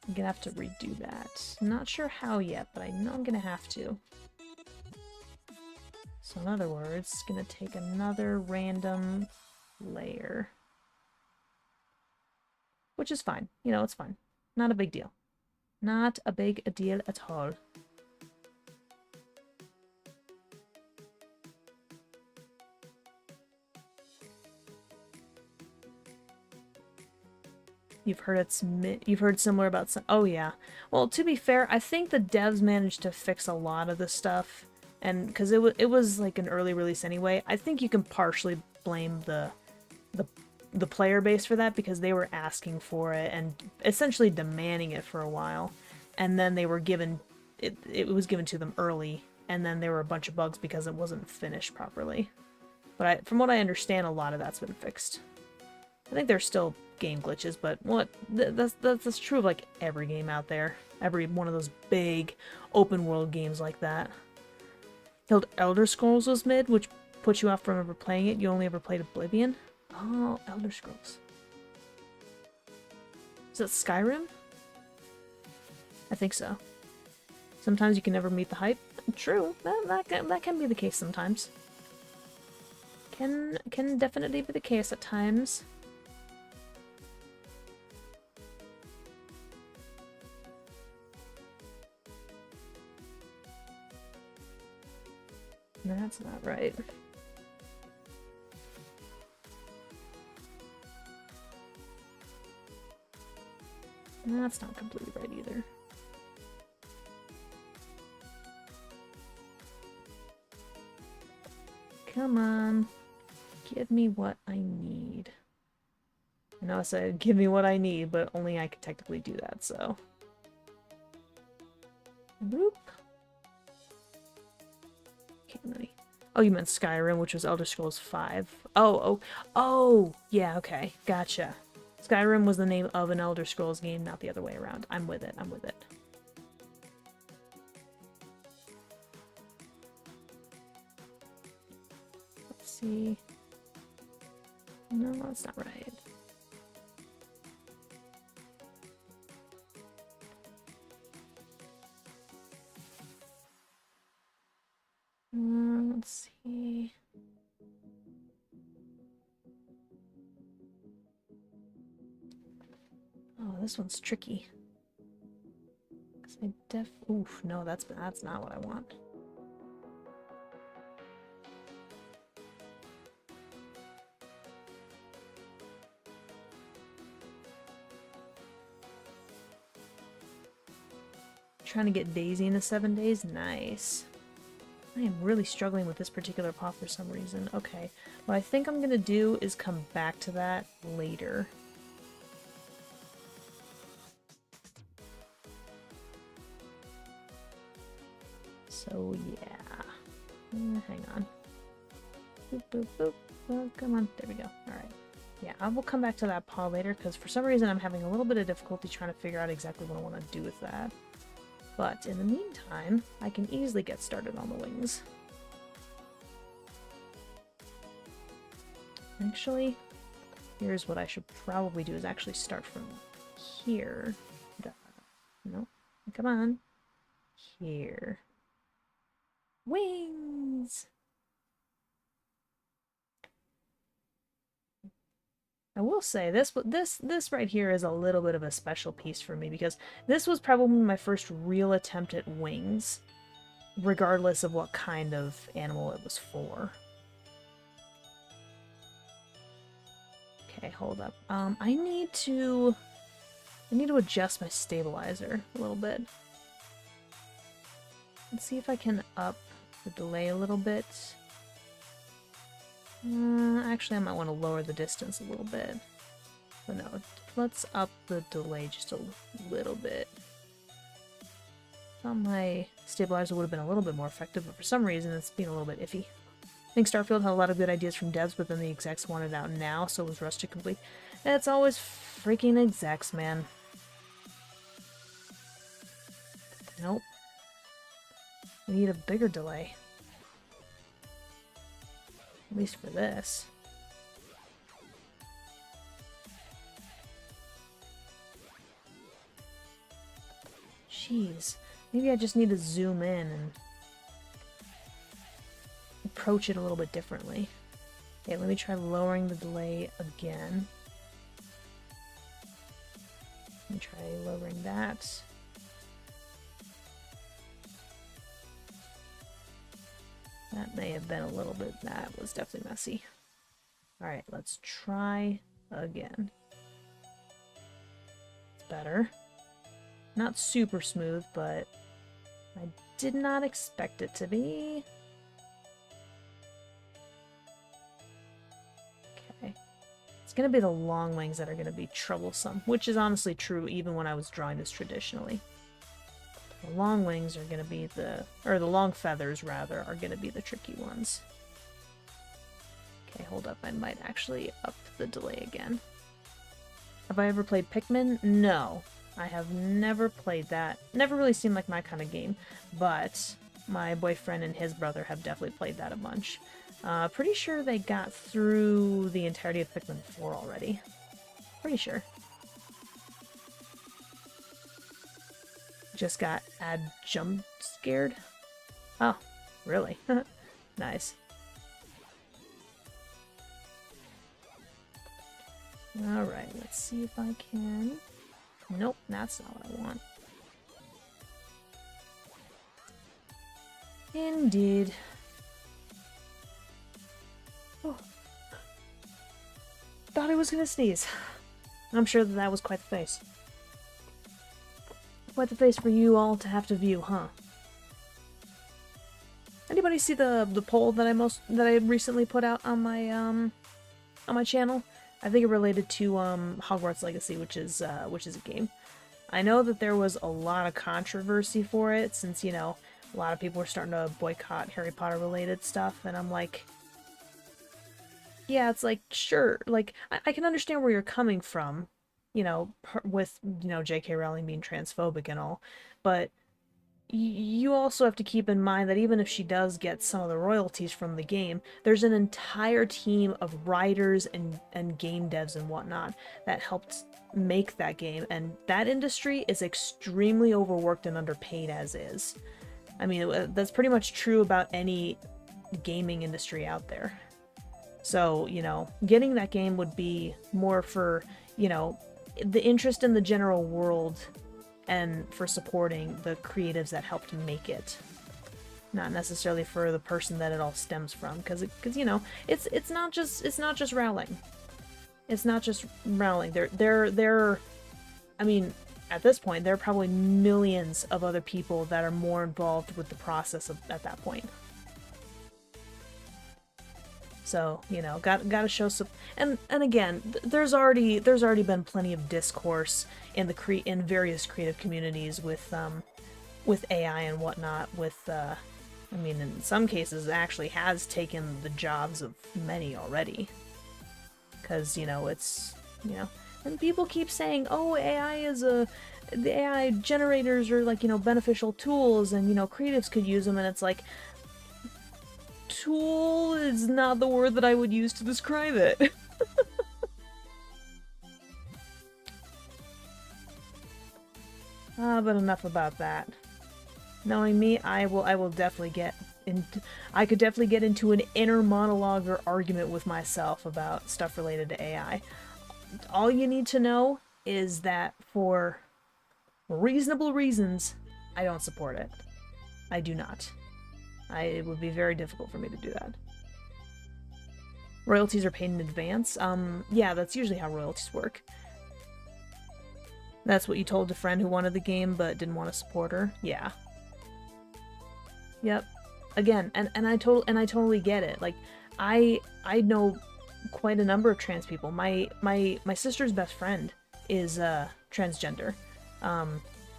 I'm gonna have to redo that. Not sure how yet, but I know I'm gonna have to. So in other words, it's gonna take another random layer. Which is fine. You know, it's fine. Not a big deal. Not a big deal at all. You've heard similar about some. Oh yeah. Well, to be fair, I think the devs managed to fix a lot of the stuff, and because it was like an early release anyway. I think you can partially blame the player base for that because they were asking for it and essentially demanding it for a while, and then they were given it was given to them early, and then there were a bunch of bugs because it wasn't finished properly. But from what I understand, a lot of that's been fixed. I think there's still game glitches, but that's true of like every game out there. Every one of those big open world games like that. Elder Scrolls was mid, which put you off from ever playing it. You only ever played Oblivion. Oh, Elder Scrolls. Is that Skyrim? I think so. Sometimes you can never meet the hype. True, that can be the case sometimes. Can definitely be the case at times. That's not right. That's not completely right either. Come on. Give me what I need. I know I said give me what I need, but only I can technically do that, so. Boop. Oh, you meant Skyrim, which was Elder Scrolls V. Oh, yeah, okay, gotcha. Skyrim was the name of an Elder Scrolls game, not the other way around. I'm with it. Let's see. No, that's not right. Let's see. Oh, this one's tricky. Cause oof, no, that's not what I want. Trying to get Daisy into 7 days? Nice. I am really struggling with this particular paw for some reason. Okay, what I think I'm gonna do is come back to that later. So yeah. Hang on. Boop, boop, boop. Oh, come on. There we go. Alright. Yeah, I will come back to that paw later, because for some reason I'm having a little bit of difficulty trying to figure out exactly what I want to do with that. But in the meantime, I can easily get started on the wings. Actually, here's what I should probably do, is actually start from here. No, come on. Here. Wings! I will say this right here is a little bit of a special piece for me, because this was probably my first real attempt at wings, regardless of what kind of animal it was for. Okay, hold up. I need to adjust my stabilizer a little bit. Let's see if I can up the delay a little bit. Actually, I might want to lower the distance a little bit. But no, let's up the delay just a little bit. Thought my stabilizer would have been a little bit more effective, but for some reason it's being a little bit iffy. I think Starfield had a lot of good ideas from devs, but then the execs wanted it out now, so it was rushed to complete. It's always freaking execs, man. Nope. We need a bigger delay. At least for this. Jeez. Maybe I just need to zoom in and approach it a little bit differently. Okay, let me try lowering the delay again. Let me try lowering that. That may have been a little bit, that was definitely messy. Alright, let's try again. It's better. Not super smooth, but I did not expect it to be. Okay. It's gonna be the long wings that are gonna be troublesome, which is honestly true even when I was drawing this traditionally. The long wings are gonna be the long feathers rather, are gonna be the tricky ones. Okay, hold up, I might actually up the delay again. Have I ever played Pikmin? No. I have never played that. Never really seemed like my kind of game, but my boyfriend and his brother have definitely played that a bunch. Pretty sure they got through the entirety of Pikmin 4 already. Pretty sure. Just got jump scared. Oh, really? Nice. Alright, let's see if I can... Nope, that's not what I want. Indeed. Oh. Thought I was gonna sneeze. I'm sure that was quite the face. Quite the face for you all to have to view, huh? Anybody see the poll that I recently put out on my channel? I think it related to Hogwarts Legacy, which is a game. I know that there was a lot of controversy for it, since, you know, a lot of people were starting to boycott Harry Potter related stuff, and I'm like, yeah, it's like, sure, like, I can understand where you're coming from, you know, with, you know, J.K. Rowling being transphobic and all, but you also have to keep in mind that even if she does get some of the royalties from the game, there's an entire team of writers and game devs and whatnot that helped make that game, and that industry is extremely overworked and underpaid as is. I mean, that's pretty much true about any gaming industry out there. So, you know, getting that game would be more for, you know, the interest in the general world and for supporting the creatives that helped make it, not necessarily for the person that it all stems from, because you know, it's not just Rowling. It's not just Rowling. There I mean, at this point there are probably millions of other people that are more involved with the process at that point. So, you know, gotta show some, and again, there's already been plenty of discourse in in various creative communities with AI and whatnot. With I mean, in some cases, it actually has taken the jobs of many already. Because, you know, it's, you know, and people keep saying, oh, the AI generators are, like, you know, beneficial tools, and, you know, creatives could use them, and it's like, tool is not the word that I would use to describe it. But enough about that. Knowing me, I will definitely I could definitely get into an inner monologue or argument with myself about stuff related to AI. All you need to know is that for reasonable reasons, I don't support it. I do not. It would be very difficult for me to do that. Royalties are paid in advance? Yeah, that's usually how royalties work. That's what you told a friend who wanted the game but didn't want to support her? Yeah. Yep. Again, and I totally get it. Like, I know quite a number of trans people. My sister's best friend is transgender.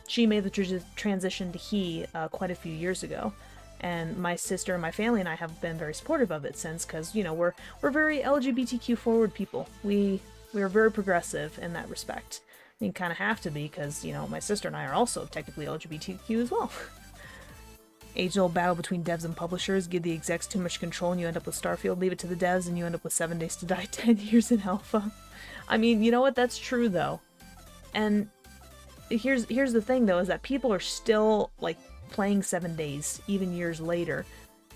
She made the transition to he quite a few years ago. And my sister and my family and I have been very supportive of it since, because, you know, we're very LGBTQ forward people. We are very progressive in that respect. You kind of have to be, because, you know, my sister and I are also technically LGBTQ as well. Age-old battle between devs and publishers. Give the execs too much control and you end up with Starfield. Leave it to the devs and you end up with 7 Days to Die 10 years in alpha. I mean, you know what? That's true, though. And here's the thing, though, is that people are still, like, playing 7 Days, even years later.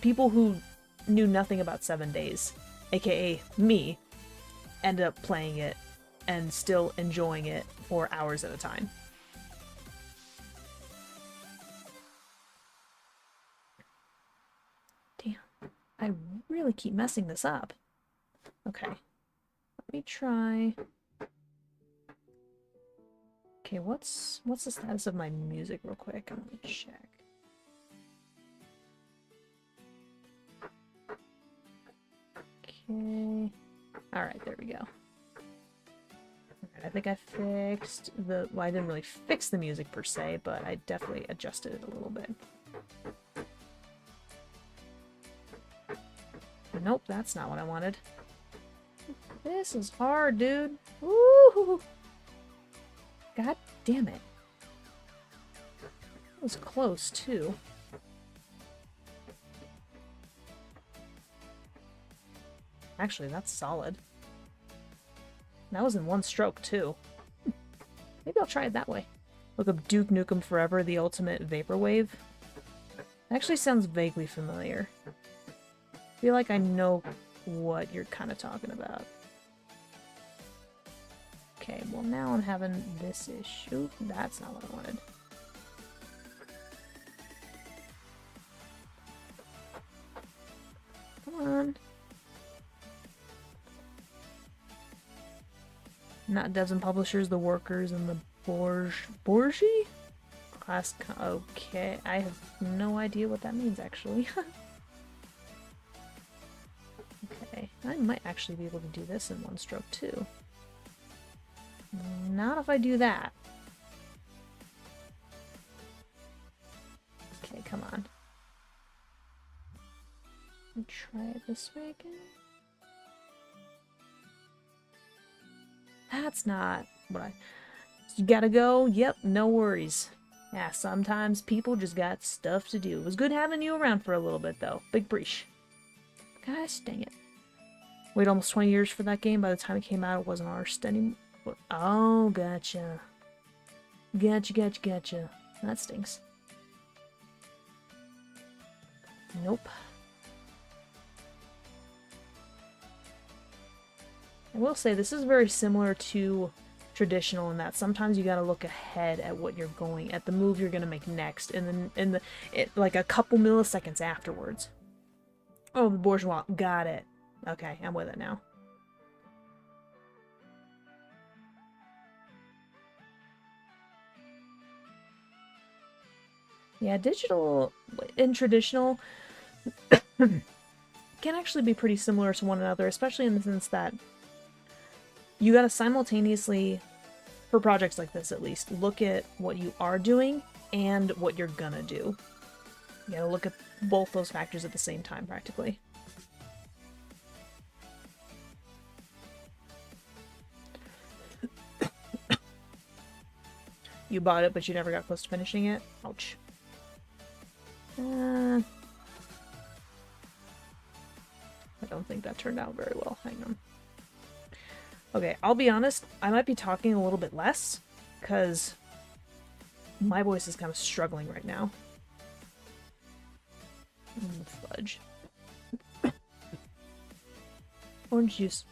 People who knew nothing about 7 Days, aka me, ended up playing it and still enjoying it for hours at a time. Damn. I really keep messing this up. Okay. Let me try... Okay, what's the status of my music real quick? I'm gonna check. Okay. Alright, there we go. Alright, I think I fixed the... Well, I didn't really fix the music per se, but I definitely adjusted it a little bit. Nope, that's not what I wanted. This is hard, dude. Woo! God damn it. That was close, too. Actually, that's solid. That was in one stroke, too. Maybe I'll try it that way. Look up Duke Nukem Forever, the Ultimate Vaporwave. Actually sounds vaguely familiar. I feel like I know what you're kind of talking about. Okay, well now I'm having this issue. That's not what I wanted. Come on. Not devs and publishers, the workers, and the Borgie? Class. Okay, I have no idea what that means actually. Okay, I might actually be able to do this in one stroke too. Not if I do that. Okay, come on. Let me try it this way again. That's not what I... You gotta go? Yep, no worries. Yeah, sometimes people just got stuff to do. It was good having you around for a little bit, though. Big breach. Gosh, dang it. Wait almost 20 years for that game. By the time it came out, it wasn't ours anymore. Oh, gotcha. Gotcha. That stinks. Nope. I will say this is very similar to traditional in that sometimes you gotta look ahead at what you're going, at the move you're gonna make next, and then like a couple milliseconds afterwards. Oh, the bourgeois. Got it. Okay, I'm with it now. Yeah, digital and traditional can actually be pretty similar to one another, especially in the sense that you gotta simultaneously, for projects like this at least, look at what you are doing and what you're gonna do. You gotta look at both those factors at the same time, practically. You bought it, but you never got close to finishing it? Ouch. I don't think that turned out very well. Hang on. Okay, I'll be honest, I might be talking a little bit less, because my voice is kind of struggling right now. Fudge. Orange juice.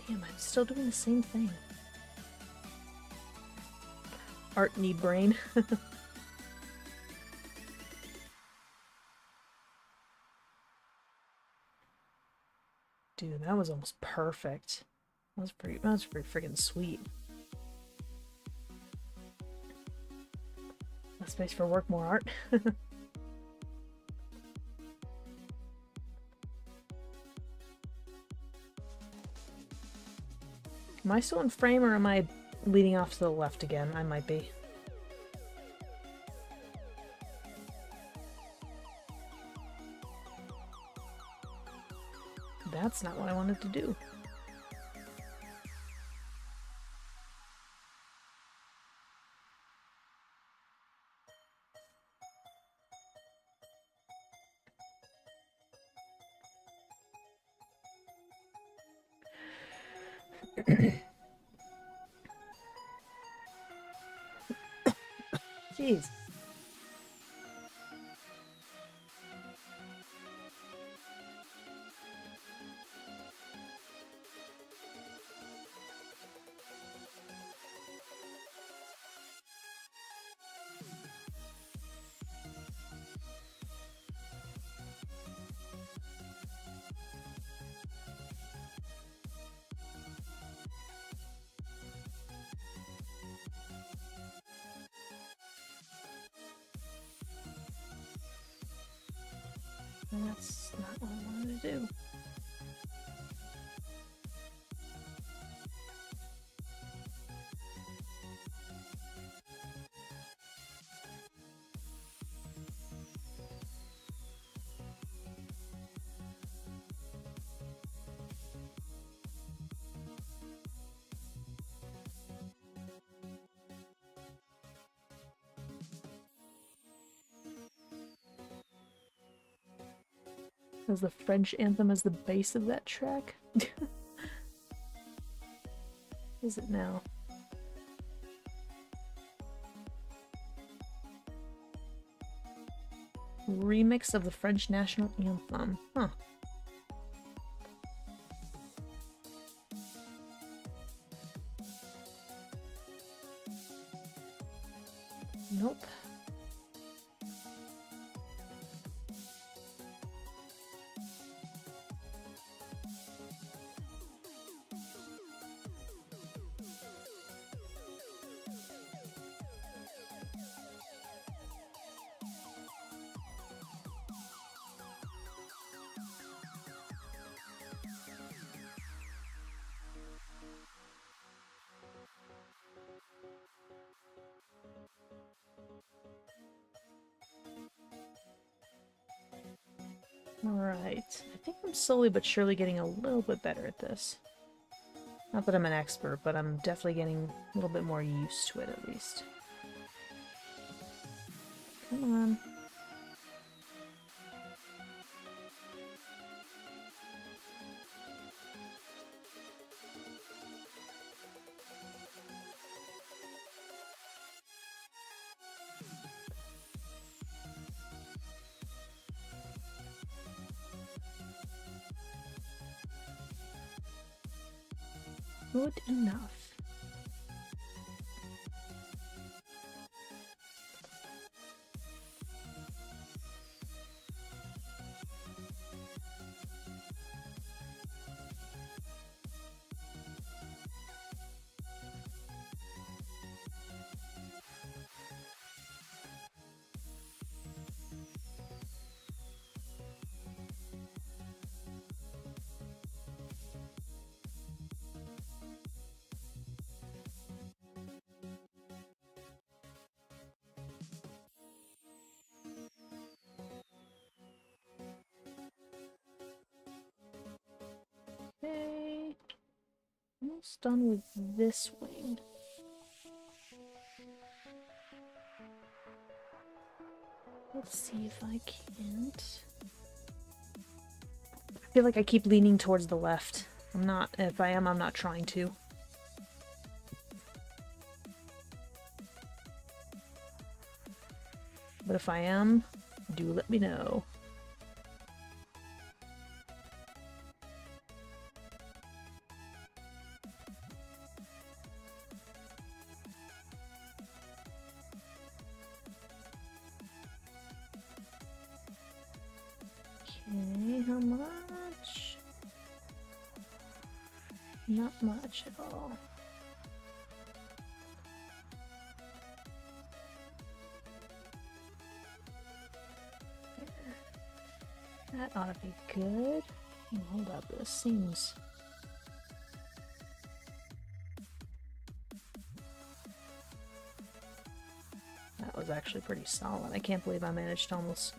Damn, I'm still doing the same thing. Art need brain. Dude, that was almost perfect. That was pretty freaking sweet. Less space for work, more art. Am I still in frame or am I leading off to the left again? I might be. That's not what I wanted to do. Jeez. That's not what I wanted to do. Is the French anthem as the base of that track? Is it now? Remix of the French national anthem. Huh. Nope. Alright, I think I'm slowly but surely getting a little bit better at this. Not that I'm an expert, but I'm definitely getting a little bit more used to it at least. Come on. Good enough. Okay, almost done with this wing. Let's see if I can't. I feel like I keep leaning towards the left. I'm not, if I am, I'm not trying to. But if I am, do let me know. Okay, how much? Not much at all. That ought to be good. Hold up, this seems... That was actually pretty solid. I can't believe I managed to almost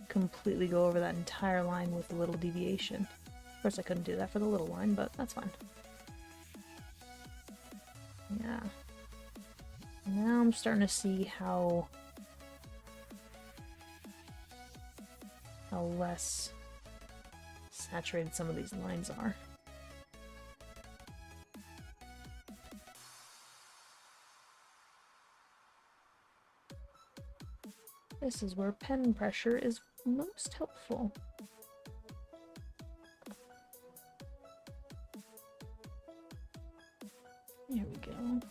completely go over that entire line with a little deviation. Of course I couldn't do that for the little line, but that's fine. Yeah. Now I'm starting to see how less saturated some of these lines are. This is where pen pressure is most helpful. There we go.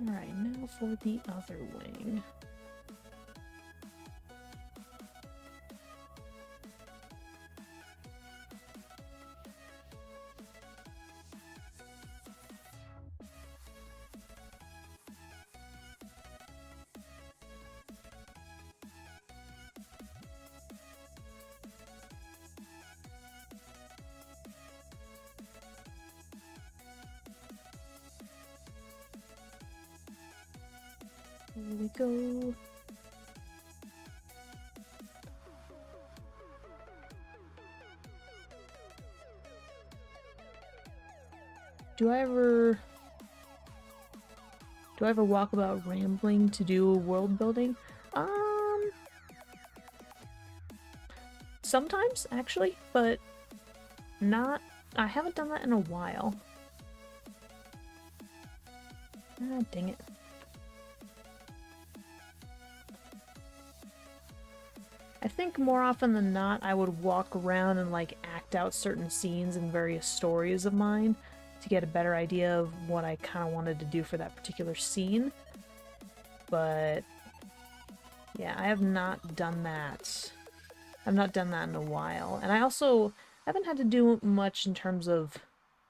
Alright, now for the other wing. There we go. Do I ever walk about rambling to do world building? Sometimes, actually, but not... I haven't done that in a while. Ah, dang it. I think more often than not, I would walk around and, like, act out certain scenes and various stories of mine to get a better idea of what I kind of wanted to do for that particular scene. But yeah, I have not done that. I've not done that in a while. And I also haven't had to do much in terms of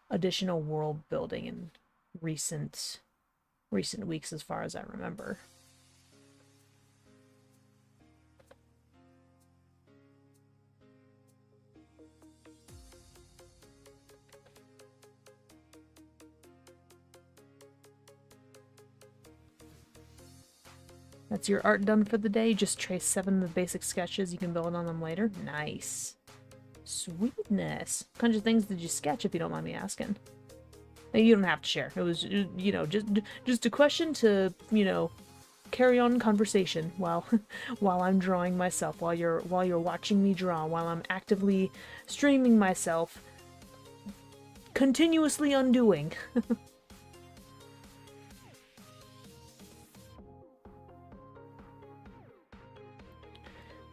additional world building in recent weeks as far as I remember. That's your art done for the day. Just trace 7 of the basic sketches. You can build on them later. Nice. Sweetness. What kinds of things did you sketch, if you don't mind me asking? You don't have to share. It was, you know, just a question to, you know, carry on conversation while while I'm drawing myself, while you're watching me draw, while I'm actively streaming myself, continuously undoing.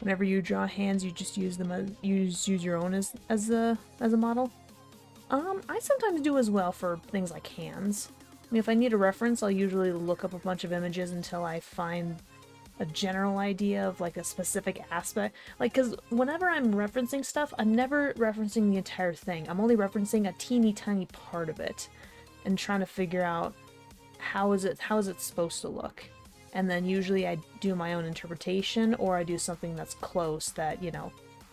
Whenever you draw hands, you just use them as use your own as a model. I sometimes do as well for things like hands. I mean, if I need a reference, I'll usually look up a bunch of images until I find a general idea of like a specific aspect. Like, because whenever I'm referencing stuff, I'm never referencing the entire thing. I'm only referencing a teeny tiny part of it and trying to figure out how is it supposed to look. And then usually I do my own interpretation, or I do something that's close that, you know,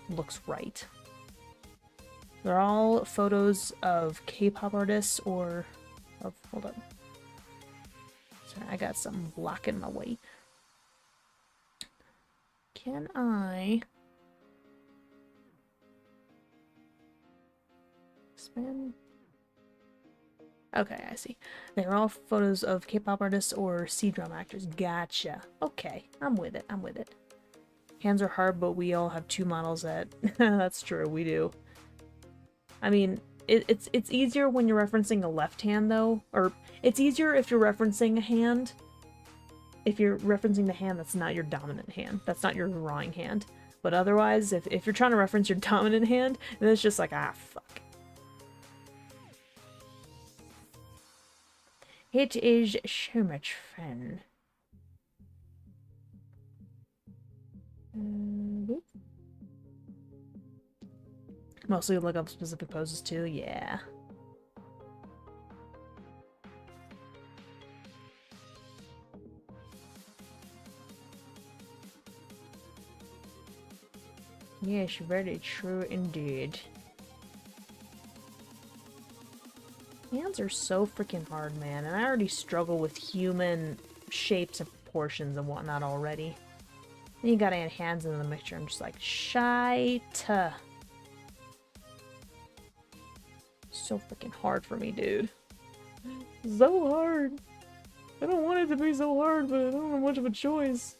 looks right. They're all photos of K-pop artists or of... Hold up. Sorry, I got something blocking my way. Can I... expand? Okay, I see. They're all photos of K-pop artists or C-drum actors. Gotcha. Okay, I'm with it. I'm with it. Hands are hard, but we all have 2 models that... That's true, we do. I mean, it's easier when you're referencing a left hand, though. Or, it's easier if you're referencing a hand. If you're referencing the hand that's not your dominant hand. That's not your drawing hand. But otherwise, if you're trying to reference your dominant hand, then it's just like, ah, fuck. It is so much fun. Mostly look up specific poses too, yeah. Yes, very true indeed. Hands are so freaking hard, man, and I already struggle with human shapes and proportions and whatnot already. Then you gotta add hands into the mixture. I'm just like, shite. So freaking hard for me, dude. So hard. I don't want it to be so hard, but I don't have much of a choice.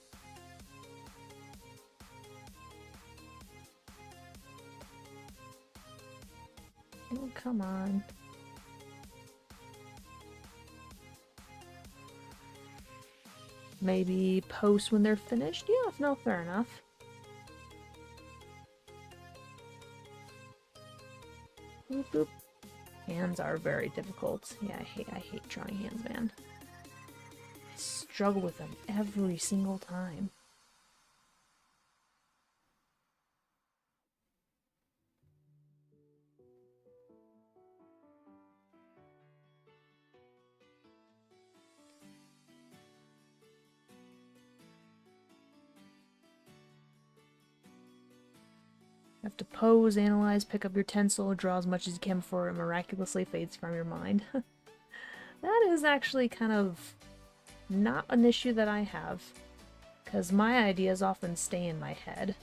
Oh, come on. Maybe post when they're finished? Yeah, no, fair enough. Boop, boop. Hands are very difficult. Yeah, I hate drawing hands, man. I struggle with them every single time. You have to pose, analyze, pick up your pencil, draw as much as you can before it miraculously fades from your mind. That is actually kind of Not an issue that I have, because my ideas often stay in my head.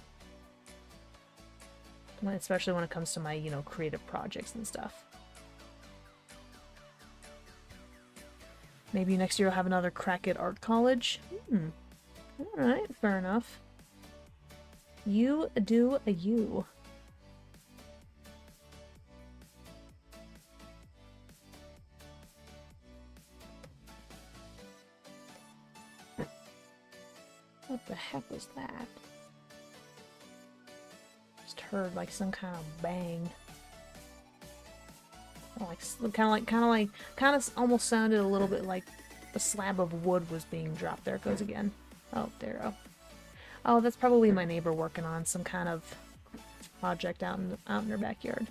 Especially when it comes to my, you know, creative projects and stuff. Maybe next year I'll have another crack at art college. Alright, fair enough. You do a you. What the heck was that? Just heard like some kind of bang. Kind of almost sounded a little bit like a slab of wood was being dropped. There it goes again. Oh, there we go. Oh, that's probably my neighbor working on some kind of project out in their backyard.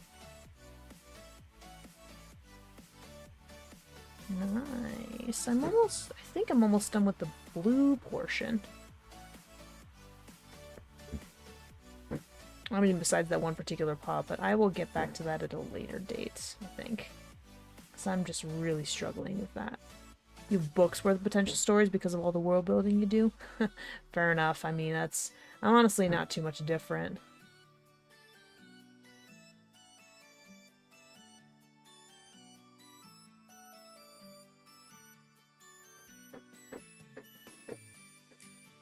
Nice. I think I'm almost done with the blue portion. I mean, besides that one particular pod, but I will get back to that at a later date, I think. Because I'm just really struggling with that. You have books worth of potential stories because of all the world building you do? Fair enough. I mean, that's honestly not too much different.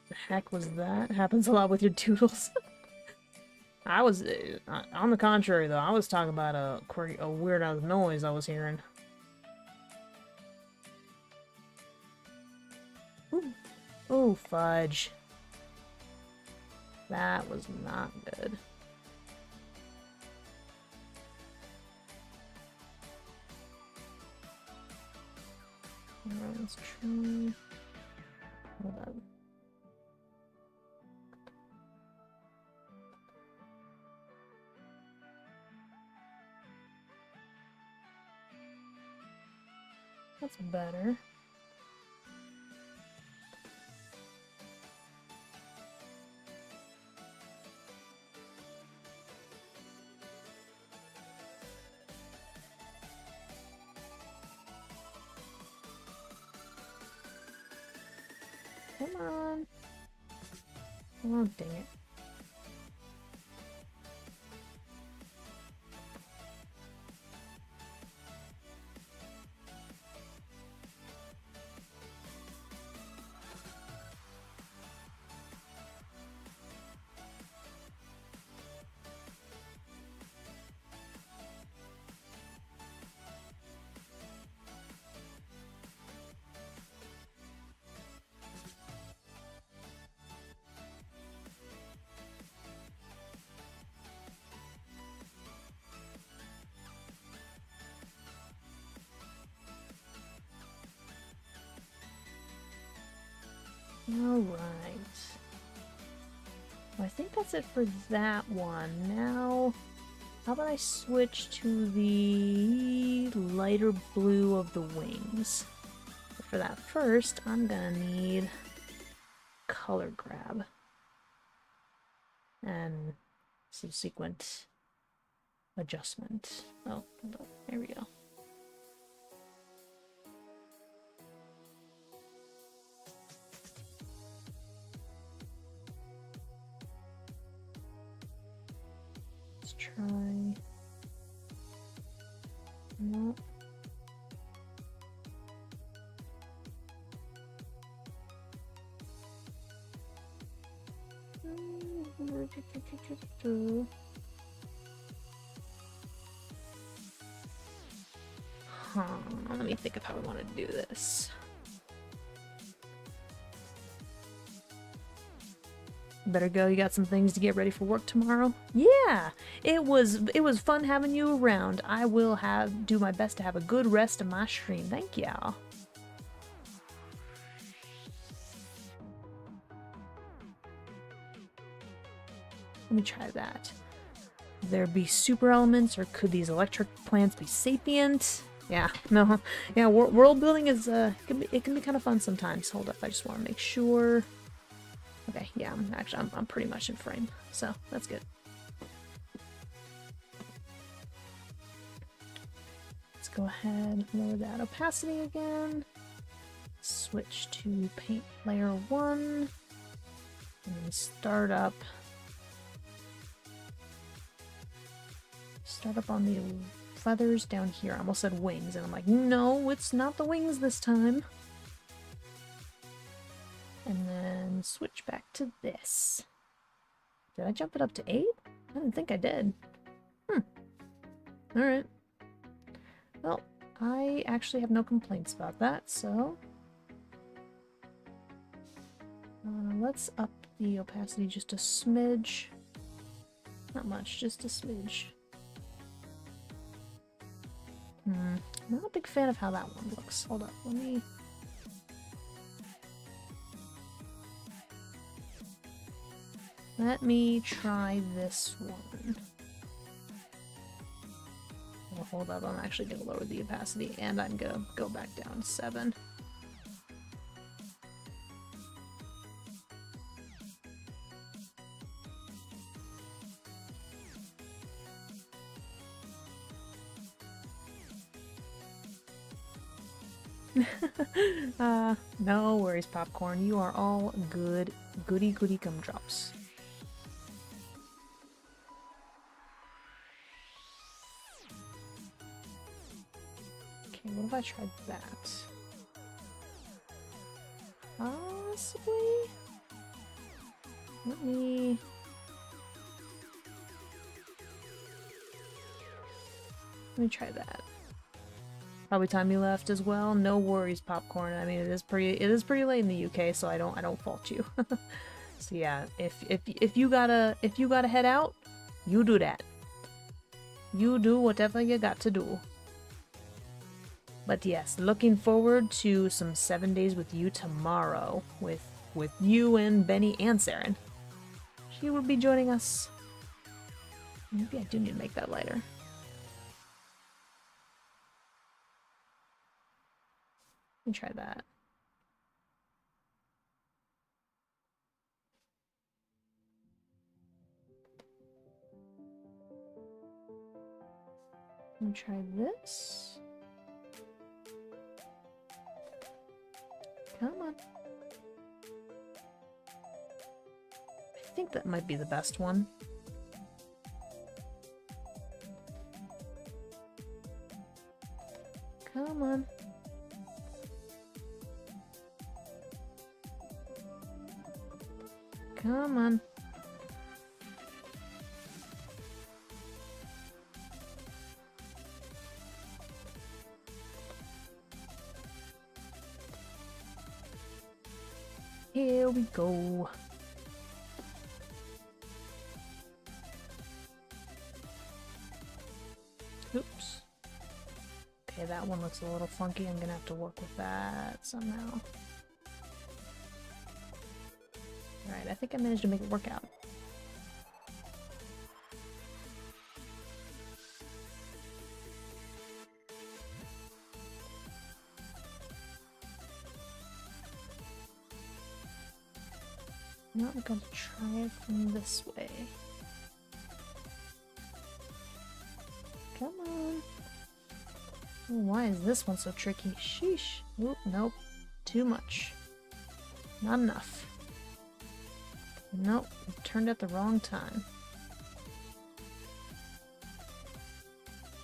The heck was that? Happens a lot with your doodles. I was, on the contrary though, I was talking about a weird-ass noise I was hearing. Ooh. Ooh, fudge. That was not good. Alright, let's try... Hold on. That's better. Come on. Oh, dang it. Alright. Well, I think that's it for that one. Now, how about I switch to the lighter blue of the wings? But for that first, I'm gonna need color grab. And subsequent adjustment. Oh, hold on. There we go. Try. No. Let me think of how I want to do this. Better go, you got some things to get ready for work tomorrow? Yeah! It was fun having you around. I will do my best to have a good rest of my stream. Thank y'all. Let me try that. There be super elements, or could these electric plants be sapient? Yeah, no. Yeah, world building is it can be kind of fun sometimes. Hold up, I just want to make sure. Okay, yeah, I'm pretty much in frame, so that's good. Let's go ahead and lower that opacity again. switch to paint layer 1, and then start up on the feathers down here. I almost said wings, and I'm like, no, it's not the wings this time. And then switch back to this. Did I jump it up to 8? I didn't think I did. Alright. Well, I actually have no complaints about that, so... let's up the opacity just a smidge. Not much, just a smidge. Not a big fan of how that one looks. Hold up, let me try this one. Oh, hold up, I'm actually gonna lower the opacity, and I'm gonna go back down to 7. No worries, Popcorn. You are all good, goody gumdrops. Okay, what if I tried that? Possibly? Let me try that. Probably time you left as well. No worries, Popcorn. I mean, it is pretty late in the UK, so I don't fault you. So yeah, if you gotta head out, you do that. You do whatever you got to do. But yes, looking forward to some 7 days with you tomorrow with you and Benny and Saren. She will be joining us. Maybe I do need to make that lighter. Let me try that. Let me try this. Come on. I think that might be the best one. Come on. Come on. Here we go. Oops. Okay, that one looks a little funky. I'm gonna have to work with that somehow. Alright, I think I managed to make it work out. Now I'm going to try it from this way. Come on. Oh, why is this one so tricky? Sheesh. Oop, nope. Too much. Not enough. Nope, it turned at the wrong time.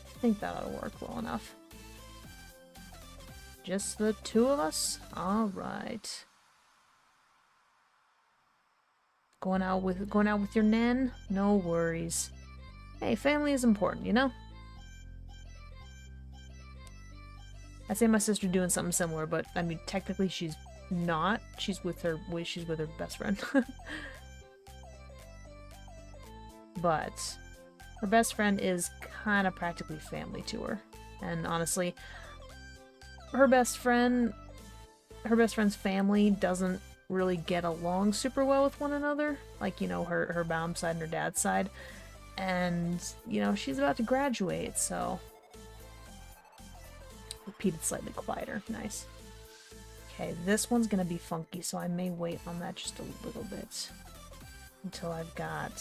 I think that ought to work well enough. Just the two of us? Alright. Going out with your nan? No worries. Hey, family is important, you know? I say my sister doing something similar, but I mean technically she's not. She's with her best friend. But her best friend is kind of practically family to her. And honestly, her best friend's family doesn't really get along super well with one another. Like, you know, her mom's side and her dad's side. And, you know, she's about to graduate, so... Repeated slightly quieter. Nice. Okay, this one's gonna be funky, so I may wait on that just a little bit. Until I've got...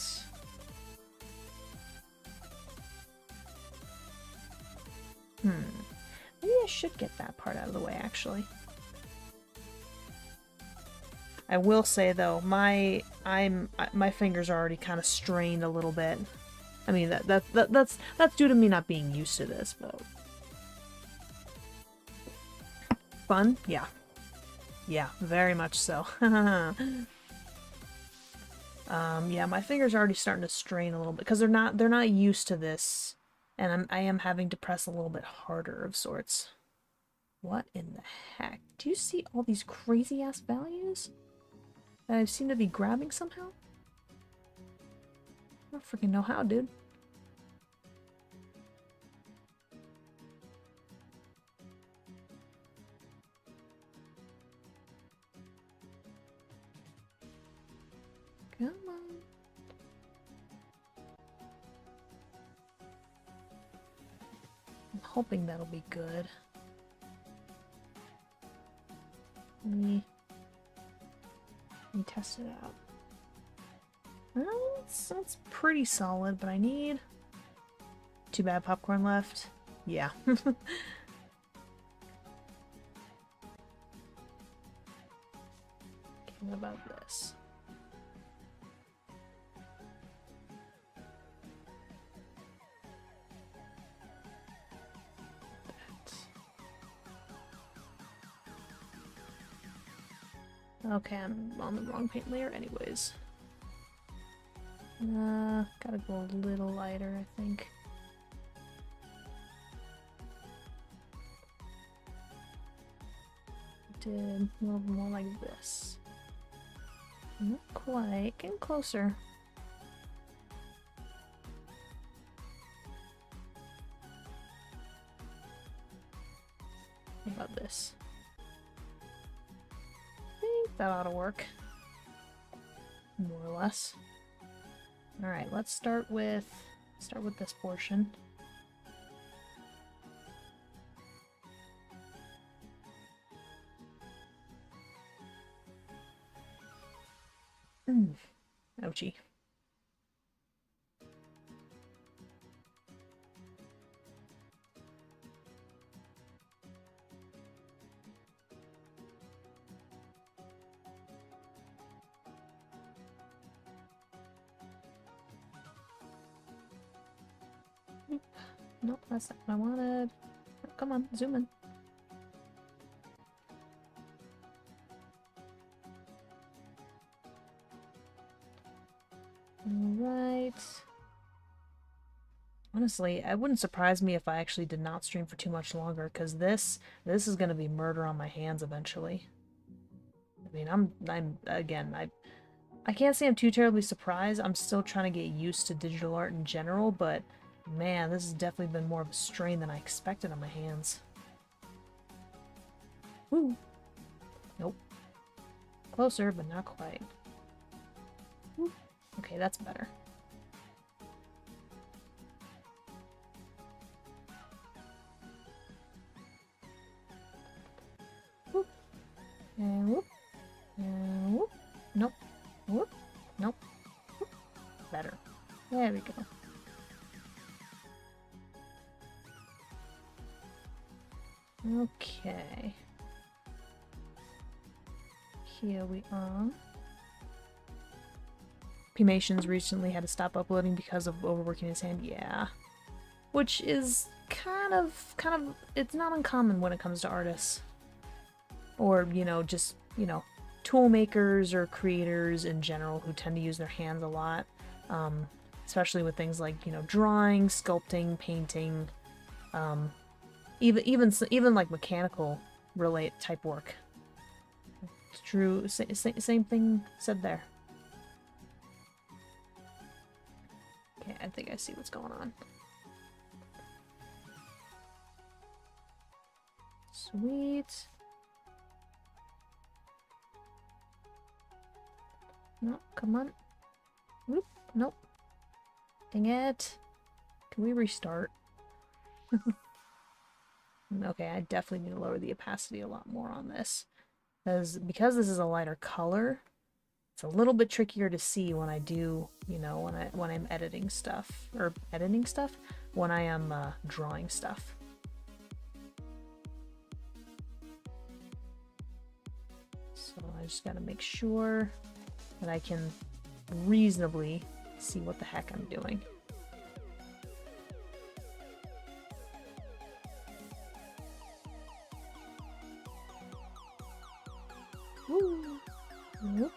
Maybe I should get that part out of the way, actually. I will say though, my fingers are already kind of strained a little bit. I mean that's due to me not being used to this, but fun, yeah, yeah, very much so. Yeah, my fingers are already starting to strain a little bit because they're not used to this, and I am having to press a little bit harder of sorts. What in the heck? Do you see all these crazy ass values that I seem to be grabbing somehow? I don't freaking know how, dude. Come on. I'm hoping that'll be good. Let me test it out. Well, that's pretty solid, but I need... Too bad popcorn left. Yeah. Okay, what about this? Okay, I'm on the wrong paint layer anyways. Gotta go a little lighter, I think. Did a little more like this. Not quite, getting closer. What about this? I think that ought to work. More or less. Alright, let's start with this portion. Ouchie. Nope, that's not what I wanted. Oh, come on, zoom in. Alright. Honestly, it wouldn't surprise me if I actually did not stream for too much longer, because this is going to be murder on my hands eventually. I mean, I can't say I'm too terribly surprised. I'm still trying to get used to digital art in general, but man, this has definitely been more of a strain than I expected on my hands. Woo! Nope. Closer, but not quite. Woo. Okay, that's better. Whoop. And whoop. And whoop. Nope. Whoop. Nope. Whoop. Better. There we go. Okay. Here we are. Compilation recently had to stop uploading because of overworking his hand. Yeah. Which is kind of, it's not uncommon when it comes to artists. Or, you know, just, you know, tool makers or creators in general who tend to use their hands a lot. Especially with things like, you know, drawing, sculpting, painting, even like mechanical relate type work. It's true. Same thing said there. Okay, I think I see what's going on. Sweet. No, come on. Whoop, nope. Dang it. Can we restart? Okay, I definitely need to lower the opacity a lot more on this. Because this is a lighter color, it's a little bit trickier to see when I do, you know, when I'm editing stuff. Or editing stuff? When I am drawing stuff. So I just gotta make sure that I can reasonably see what the heck I'm doing. Woo. Whoop.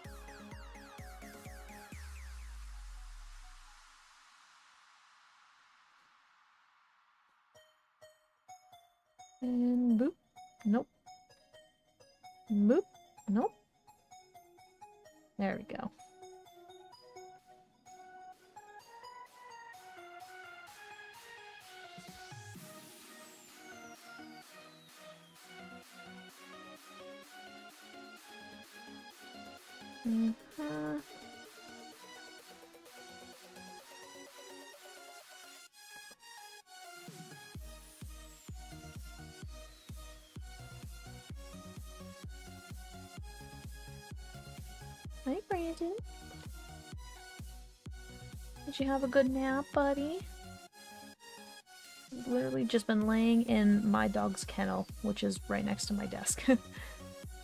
And boop. Nope. Boop. Nope. There we go. Hi, Brandon. Did you have a good nap, buddy? I've literally just been laying in my dog's kennel, which is right next to my desk.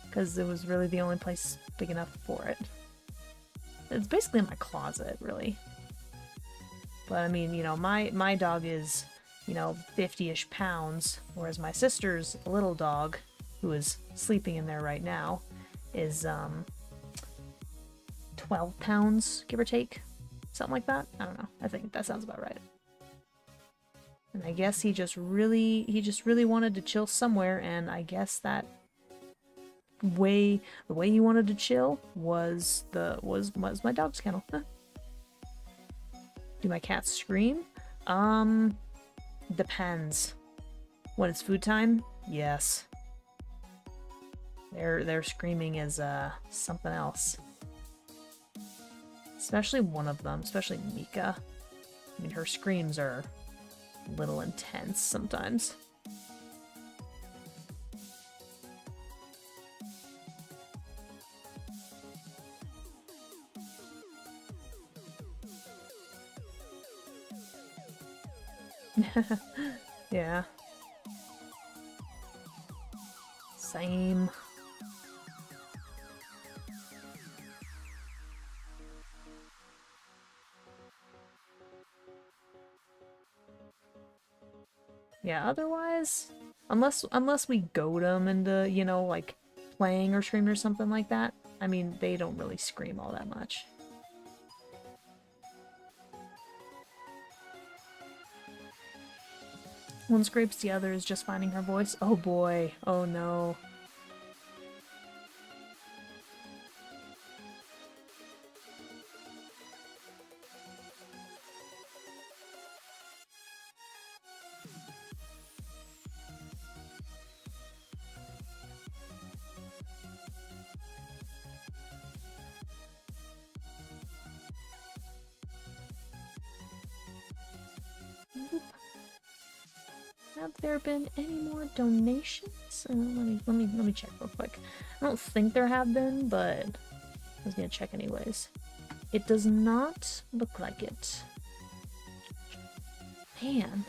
Because it was really the only place big enough for it. It's basically in my closet, really. But I mean, you know, my dog is, you know, 50-ish pounds, whereas my sister's little dog, who is sleeping in there right now, is 12 pounds, give or take. Something like that. I don't know. I think that sounds about right. And I guess he just really wanted to chill somewhere, and I guess that the way he wanted to chill was my dog's kennel. Huh. Do my cats scream? Depends. When it's food time, yes. Their screaming is something else. Especially one of them, especially Mika. I mean, her screams are a little intense sometimes. Yeah. Same. Yeah, otherwise, unless we goad them into, you know, like playing or screaming or something like that, I mean, they don't really scream all that much. One scrapes the other is just finding her voice. Oh boy. Oh no. Have there been any more donations? Let me check real quick. I don't think there have been, but I was gonna check anyways. It does not look like it. Man,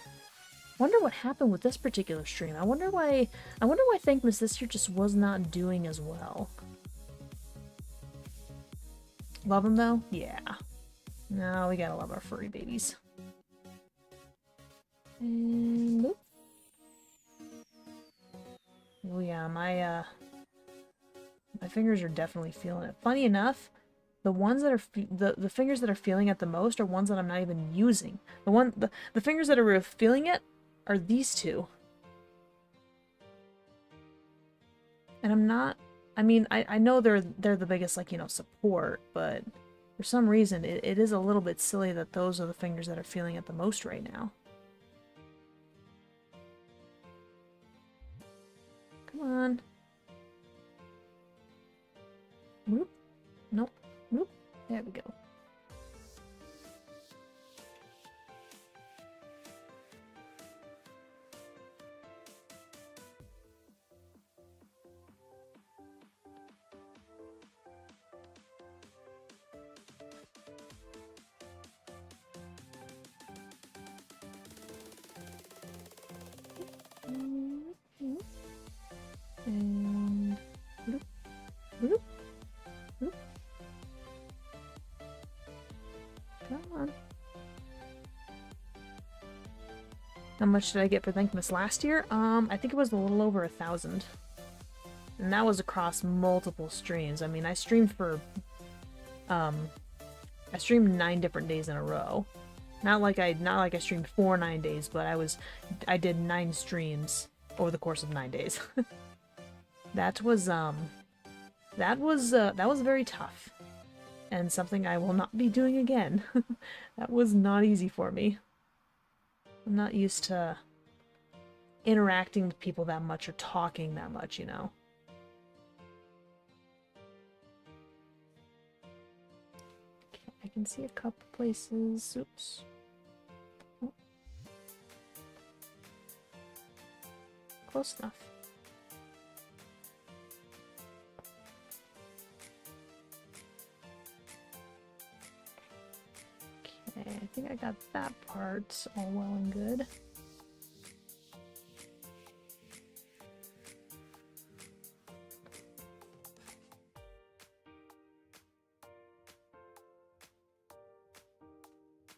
wonder what happened with this particular stream. I wonder why Thankmas this year just was not doing as well. Love them though? Yeah. No, we gotta love our furry babies. And nope. Oh yeah, my fingers are definitely feeling it. Funny enough, the ones that are the fingers that are feeling it the most are ones that I'm not even using. The fingers that are feeling it are these two. And I'm not. I mean, I know they're the biggest, like, you know, support, but for some reason it is a little bit silly that those are the fingers that are feeling it the most right now. Come on. Whoop. Nope. Whoop. There we go. And bloop, bloop. How much did I get for Thankmas last year? I think it was a little over 1,000. And that was across multiple streams. I mean, I streamed for, I streamed 9 different days in a row. Not like I streamed for 9 days, but I did 9 streams over the course of 9 days. That was very tough. And something I will not be doing again. That was not easy for me. I'm not used to interacting with people that much or talking that much, you know. Okay, I can see a couple places. Oops. Oh. Close enough. Okay, I think I got that part all well and good.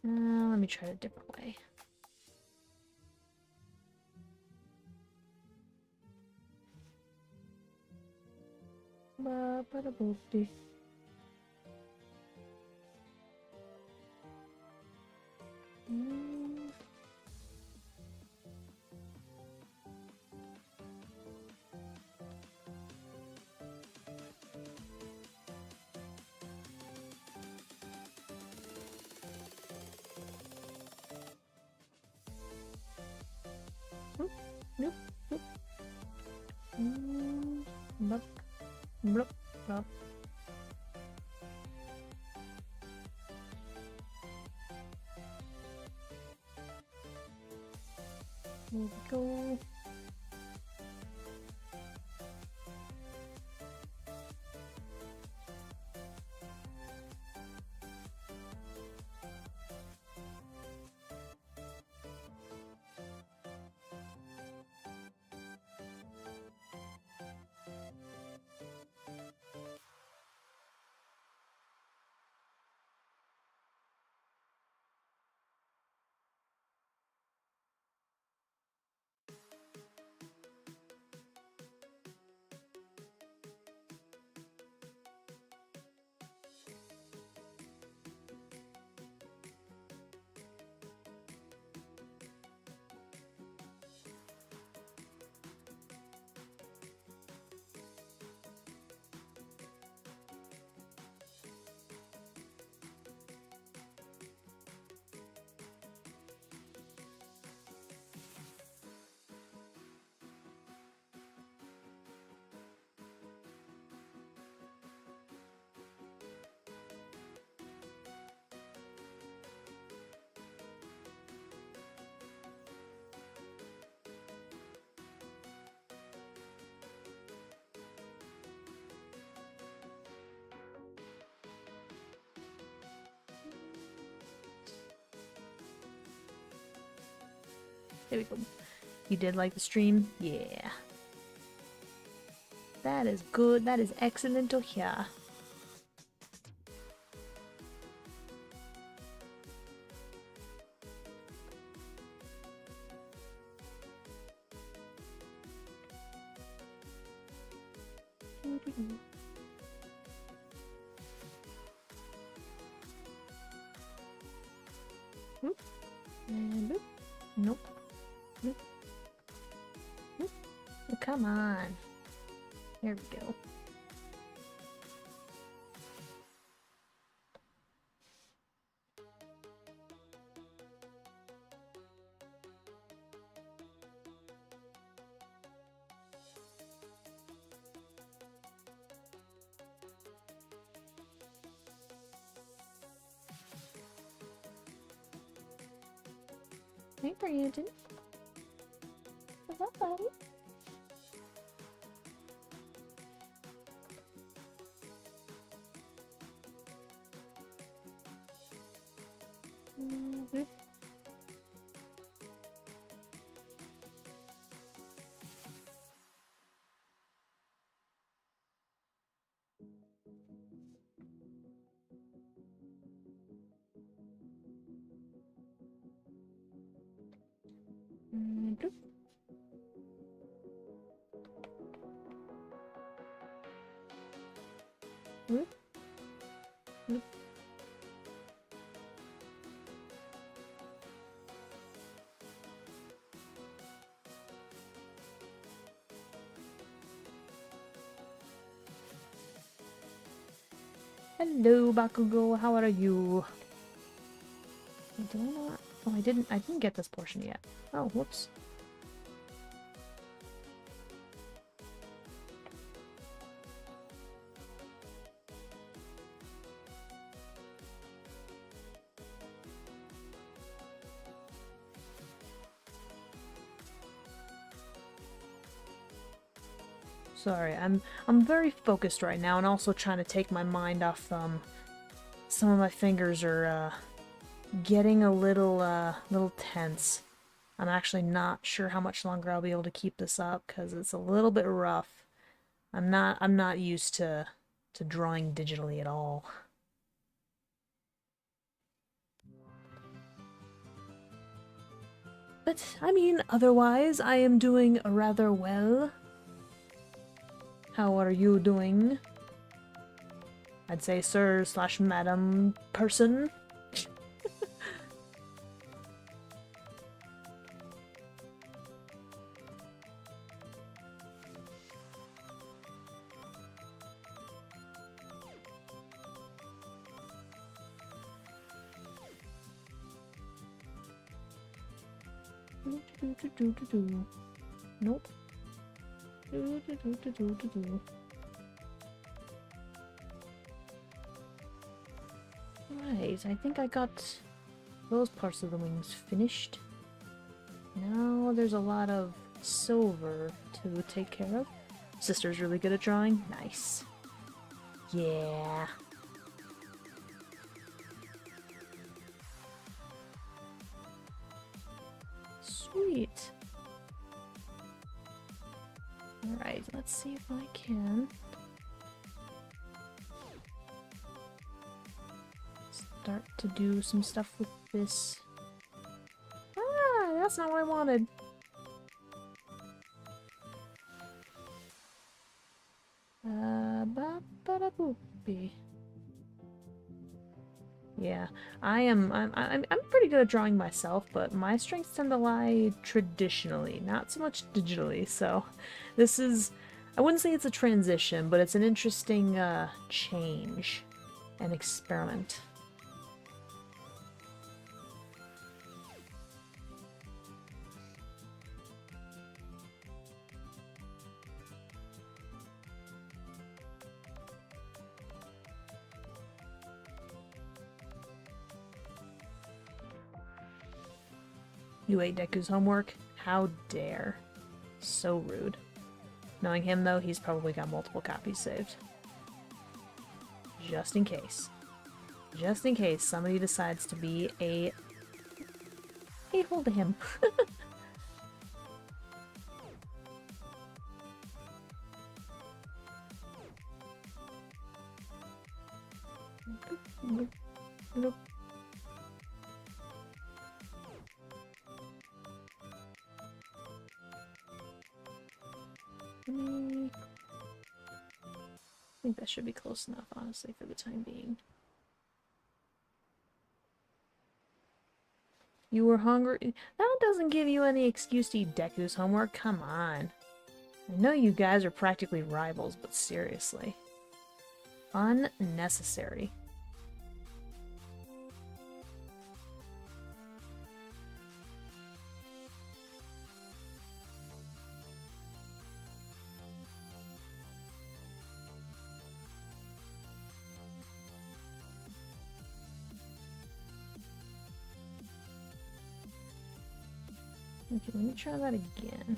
Let me try it a different way. Ba-ba-da-boop-dee. Nope. Nope. Blup. Blup. Blup. Here we go. There we go. You did like the stream? Yeah. That is good. That is excellent to hear. Whoop. And whoop. Nope. Whoop. Whoop. Oh, come on. There we go. Hey, Brandon. What's up, buddy? Mm-hmm. Whoop. Whoop. Hello, Bakugo. How are you? Did I not? Oh, I didn't get this portion yet. Oh, whoops. Sorry, I'm very focused right now, and also trying to take my mind off. Some of my fingers are getting a little tense. I'm actually not sure how much longer I'll be able to keep this up because it's a little bit rough. I'm not used to drawing digitally at all. But I mean, otherwise, I am doing rather well. How are you doing? I'd say sir/madam person. Nope. Right, I think I got those parts of the wings finished. Now there's a lot of silver to take care of. Sister's really good at drawing. Nice. Yeah. Sweet. Alright, let's see if I can start to do some stuff with this. Ah, that's not what I wanted. Ba-ba-da-boopy. Yeah, I'm pretty good at drawing myself, but my strengths tend to lie traditionally, not so much digitally, so this is, I wouldn't say it's a transition, but it's an interesting change and experiment. You ate Deku's homework? How dare. So rude. Knowing him, though, he's probably got multiple copies saved. Just in case. Just in case somebody decides to be a hole to him. I think that should be close enough, honestly, for the time being. You were hungry? That doesn't give you any excuse to eat Deku's homework. Come on. I know you guys are practically rivals, but seriously. Unnecessary. Okay, let me try that again.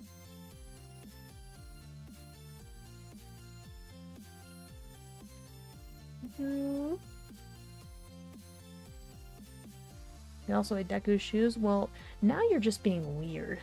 You also ate Deku's shoes? Well, now you're just being weird.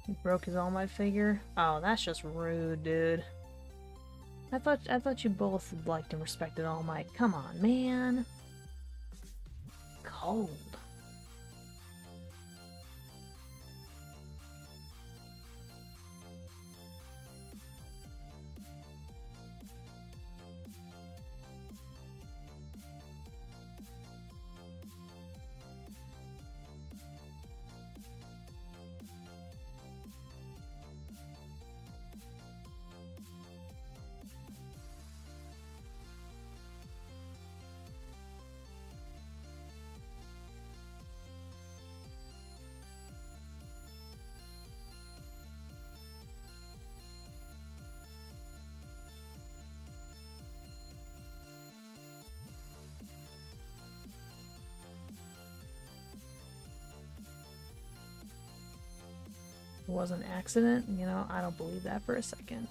He broke his All Might figure? Oh, that's just rude, dude. I thought you both liked and respected All Might. Come on, man. Cold. It was an accident? You know, I don't believe that for a second.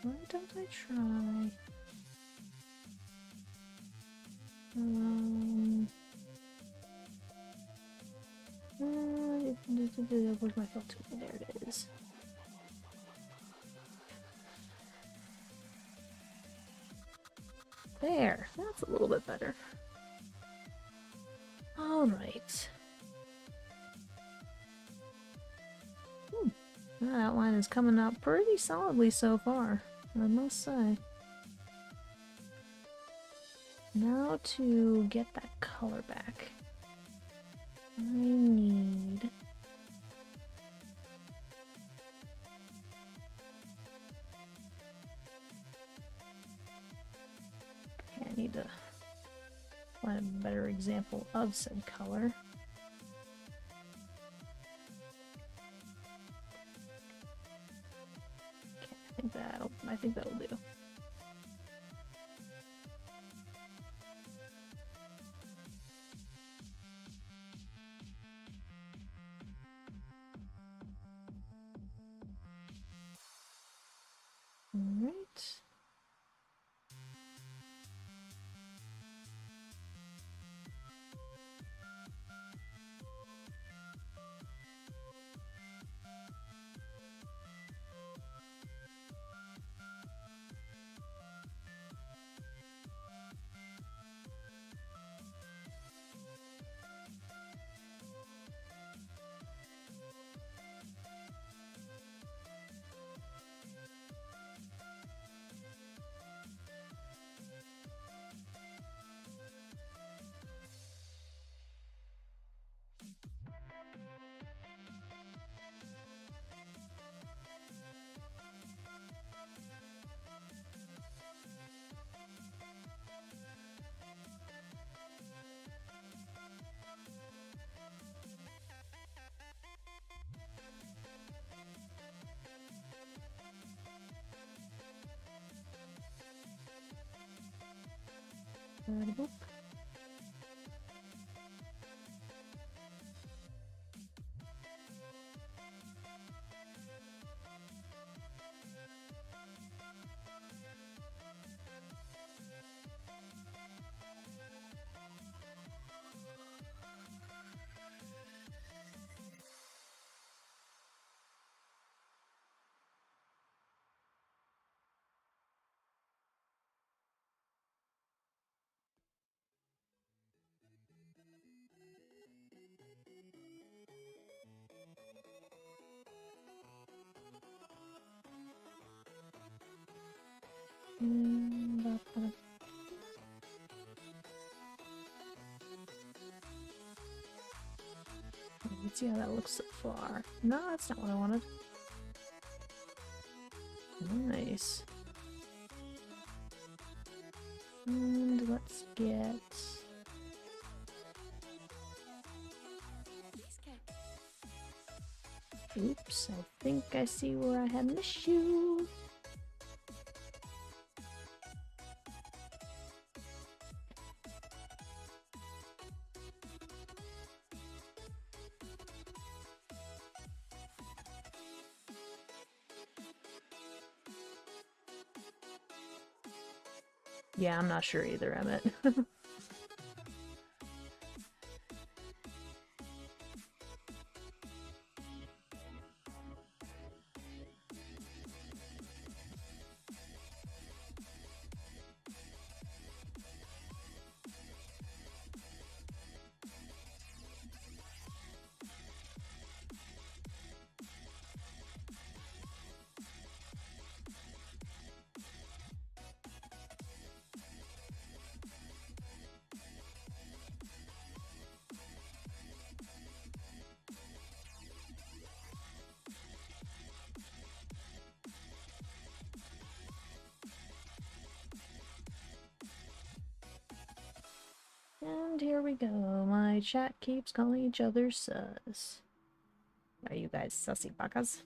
Why don't I try? Where's my filter? There it is. There, that's a little bit better. Alright. That outline is coming out pretty solidly so far, I must say. Now to get that color back, I need... Okay, I need to find a better example of said color. Okay, I think that'll do. Alright. Boop. Let's see how that looks so far. No, that's not what I wanted. Nice. And let's get... Oops, I think I see where I had an issue. Yeah, I'm not sure either, Emmett. And here we go. My chat keeps calling each other sus. Are you guys sussy buckas?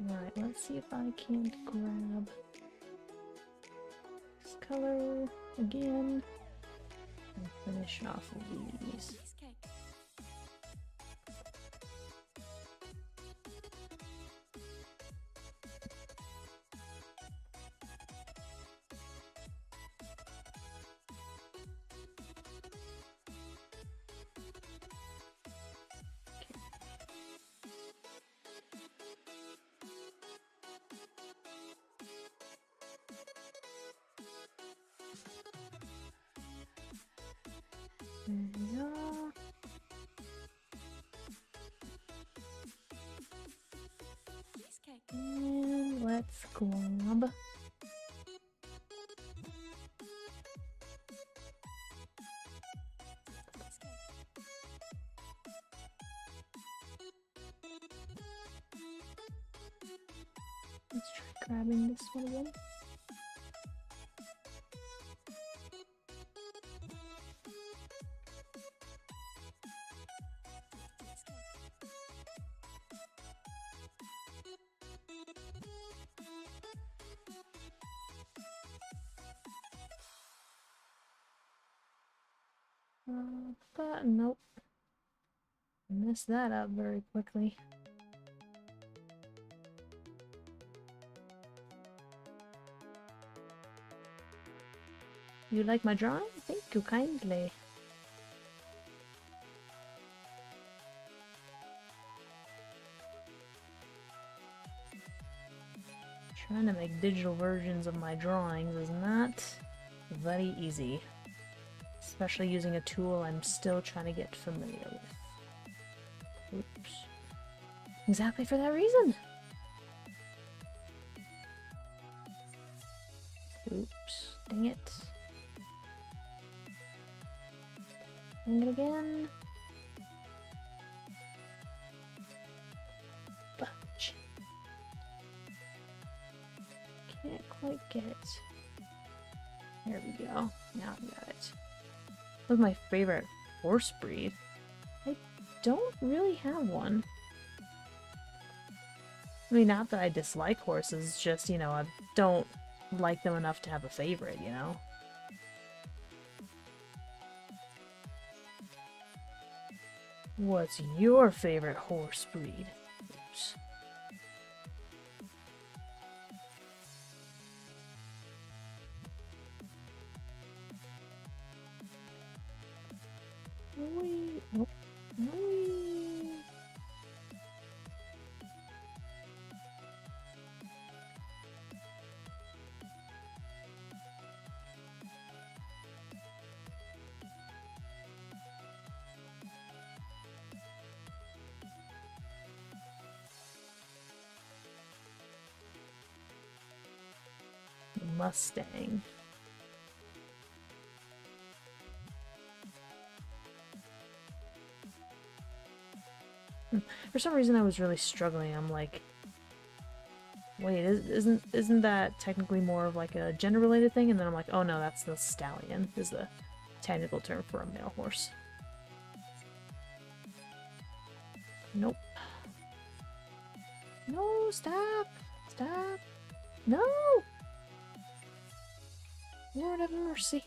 Alright, let's see if I can't grab this color again and finish off these. There we go. And let's glob. Let's try grabbing this one again. But nope. Messed that up very quickly. You like my drawing? Thank you kindly. Trying to make digital versions of my drawings is not very easy. Especially using a tool I'm still trying to get familiar with. Oops. Exactly for that reason! Oops. Dang it. Dang it again. Fudge. Can't quite get it. There we go. Now I got it. That was my favorite horse breed. I don't really have one. I mean, not that I dislike horses, just, you know, I don't like them enough to have a favorite, you know? What's your favorite horse breed? Oops. Wait, nope. Wait. Mustang. For some reason I was really struggling. I'm like, wait, isn't that technically more of like a gender-related thing? And then I'm like, oh no, that's the stallion, is the technical term for a male horse. Nope. No, stop! Stop! No! Lord have mercy.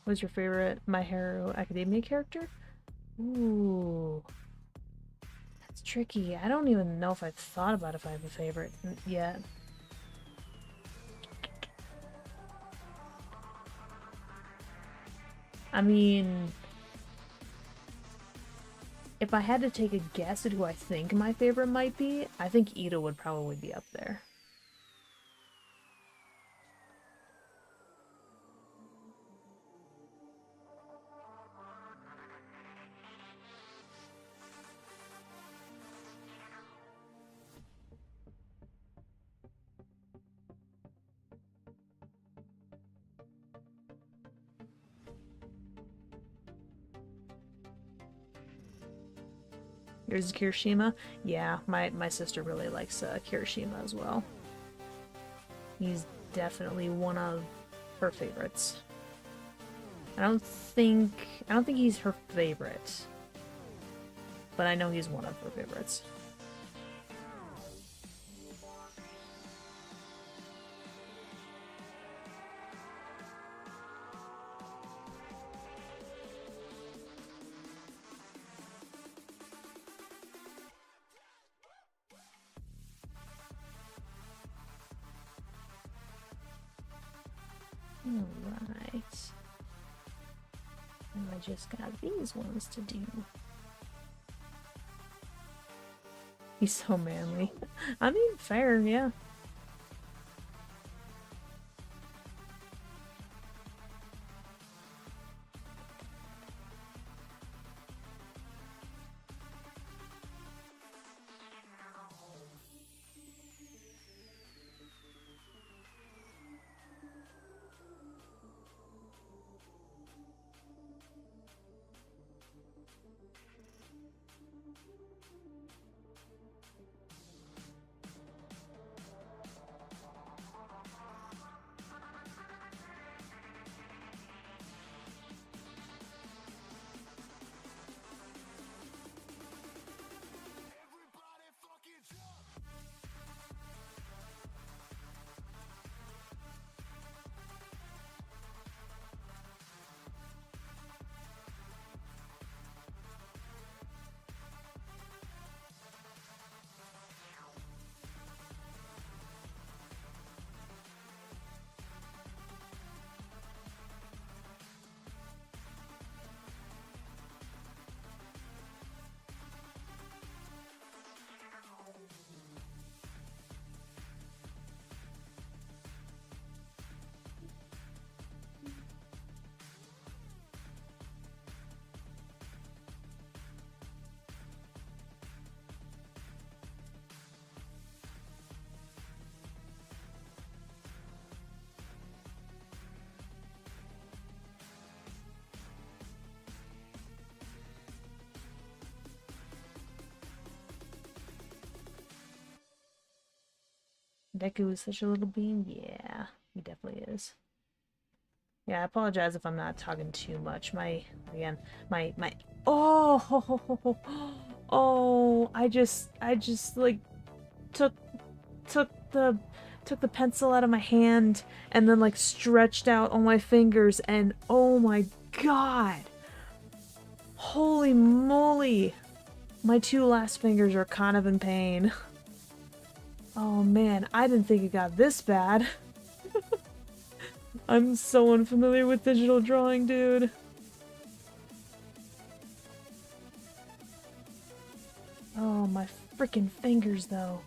What's your favorite My Hero Academia character? Ooh. That's tricky. I don't even know if I've thought about if I have a favorite yet. I mean, if I had to take a guess at who I think my favorite might be, I think Ida would probably be up there. Yours is Kirishima? Yeah, my sister really likes Kirishima as well. He's definitely one of her favorites. I don't think he's her favorite, but I know he's one of her favorites. Alright. And I just got these ones to do. He's so manly. I mean, fair, yeah. Deku is such a little bean. Yeah, he definitely is. Yeah, I apologize if I'm not talking too much. My Oh, oh, I just like took took the took the pencil out of my hand and then like stretched out all my fingers and oh my god. Holy moly. My two last fingers are kind of in pain. Oh man, I didn't think it got this bad. I'm so unfamiliar with digital drawing, dude. Oh, my freaking fingers, though.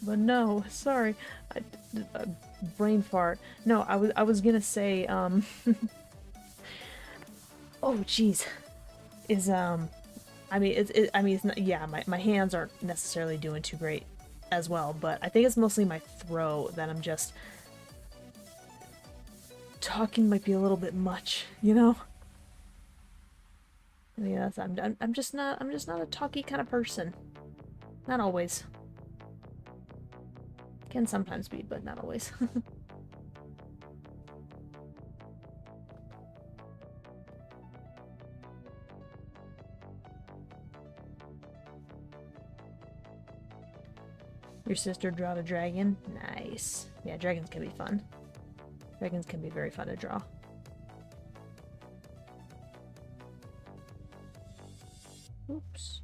But no, sorry. Brain fart. No, I was gonna say, oh, jeez. Is, I mean, it's not, yeah, my hands aren't necessarily doing too great as well, but I think it's mostly my throat that I'm just... Talking might be a little bit much, you know? I mean, that's, I'm just not a talky kind of person. Not always. Can sometimes be, but not always. Your sister drawed a dragon? Nice. Yeah, dragons can be fun. Dragons can be very fun to draw. Oops.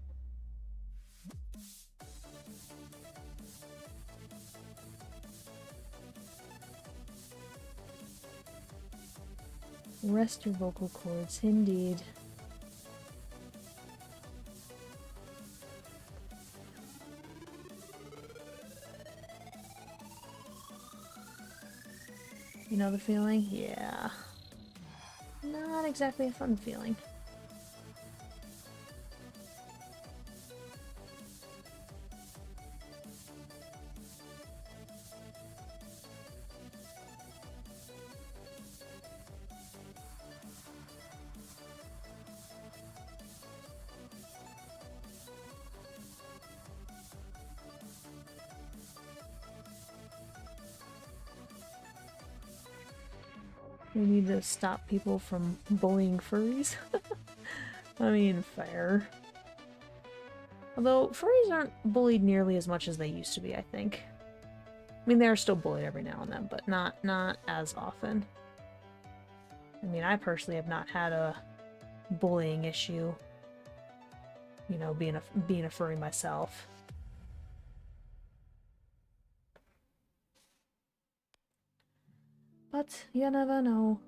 Rest your vocal cords, indeed. You know the feeling? Yeah. Not exactly a fun feeling. We need to stop people from bullying furries. I mean, fair. Although, furries aren't bullied nearly as much as they used to be, I think. I mean, they are still bullied every now and then, but not as often. I mean, I personally have not had a bullying issue, you know, being a furry myself. But you never know.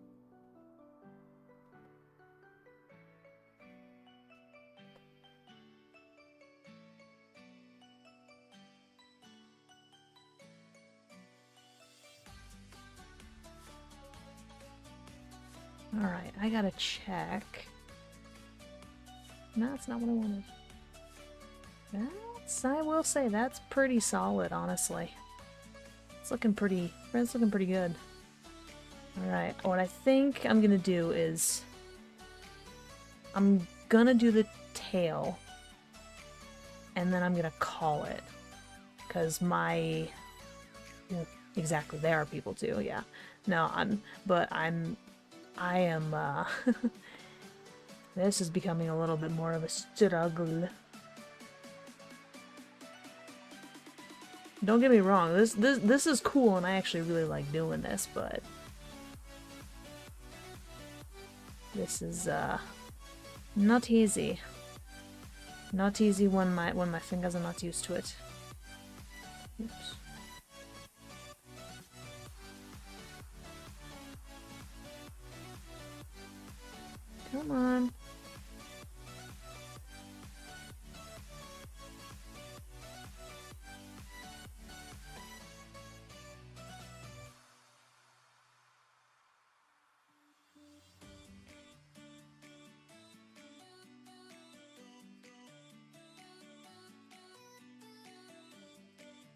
Alright, I gotta check. No, that's not what I wanted. I will say, that's pretty solid, honestly. It's looking pretty good. Alright, what I think I'm gonna do is... I'm gonna do the tail, and then I'm gonna call it. Because my... Yeah, exactly, there are people too, yeah. No, I am, this is becoming a little bit more of a struggle. Don't get me wrong, this is cool and I actually really like doing this, but this is not easy. Not easy when my fingers are not used to it. Oops. Come on.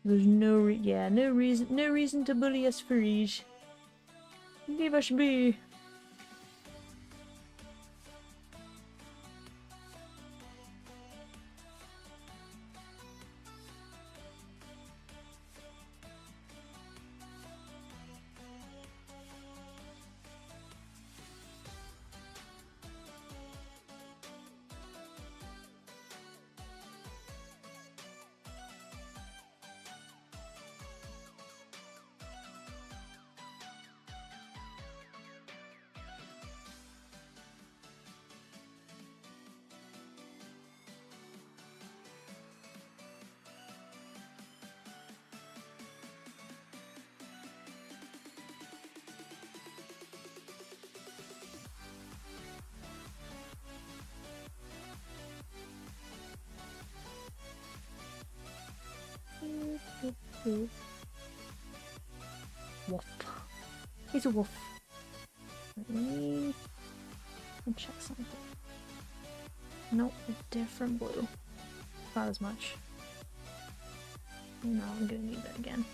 There's no reason to bully us furries. Leave us be. Ooh. Wolf. He's a wolf. Let me check something. Nope, a different blue. Not as much. No, I'm gonna need that again.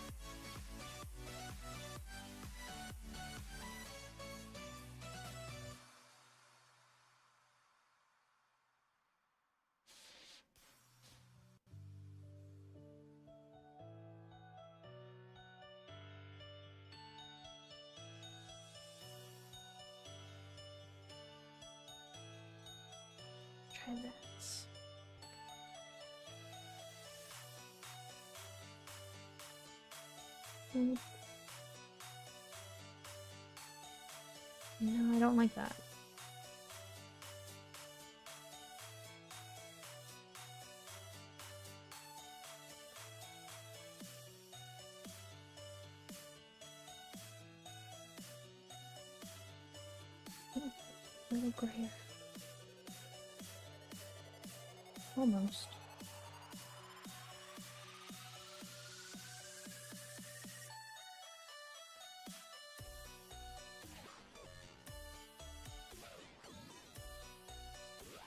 Try this. No, I don't like that. A little grayer. Almost.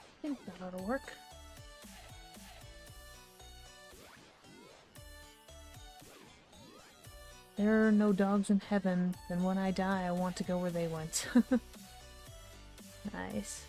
I think that ought to work. There are no dogs in heaven, and when I die, I want to go where they went. Nice.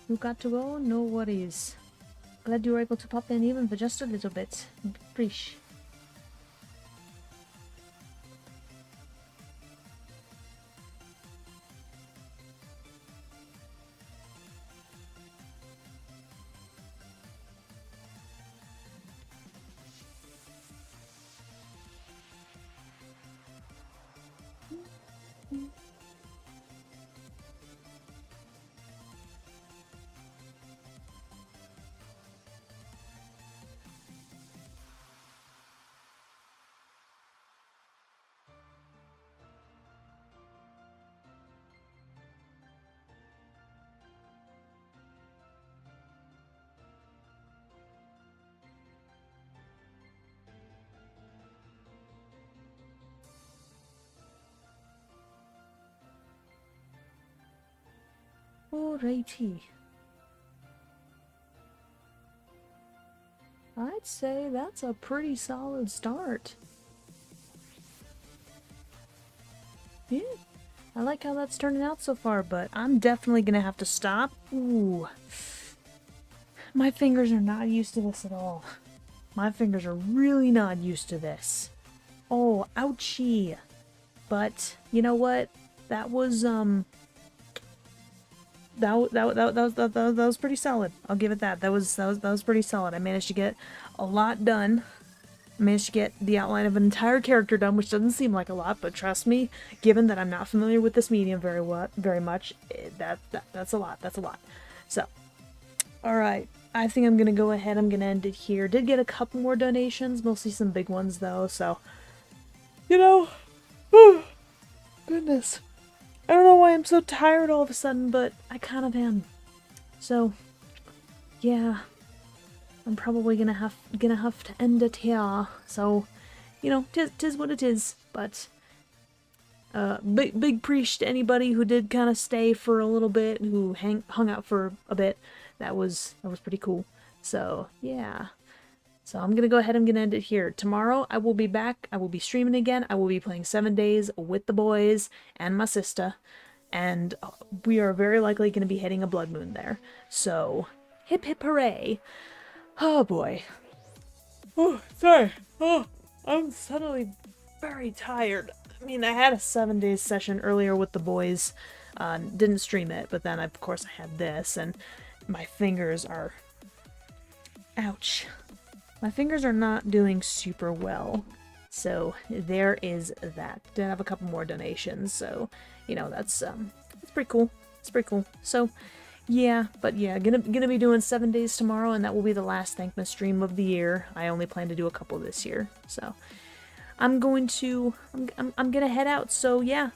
You got to go? No worries. Glad you were able to pop in even for just a little bit. Preach. Alrighty. I'd say that's a pretty solid start. Yeah, I like how that's turning out so far, but I'm definitely gonna have to stop. Ooh. My fingers are not used to this at all. My fingers are really not used to this. Oh, ouchie. But, you know what? That was, that was pretty solid. I'll give it that. That was pretty solid. I managed to get a lot done. I managed to get the outline of an entire character done, which doesn't seem like a lot, but trust me, given that I'm not familiar with this medium very much, that's a lot. That's a lot. So, all right. I think I'm gonna go ahead. I'm gonna end it here. Did get a couple more donations, mostly some big ones though. So, you know, oh, goodness. I don't know why I'm so tired all of a sudden, but I kind of am. So, yeah, I'm probably gonna have to end it here. So, you know, tis what it is. But big preach to anybody who did kind of stay for a little bit, who hung out for a bit. That was pretty cool. So yeah. So I'm gonna go ahead. I'm gonna end it here. Tomorrow I will be back. I will be streaming again. I will be playing 7 days with the boys and my sister, and we are very likely gonna be hitting a blood moon there. So hip hip hooray! Oh boy. Oh, sorry. Oh, I'm suddenly very tired. I mean, I had a 7 day session earlier with the boys. Didn't stream it, but then of course I had this, and my fingers are... ouch. My fingers are not doing super well. So there is that. Did have a couple more donations, so you know that's pretty cool. It's pretty cool. So yeah, but yeah, gonna be doing 7 days tomorrow, and that will be the last Thankmas stream of the year. I only plan to do a couple this year, so I'm gonna head out. So yeah.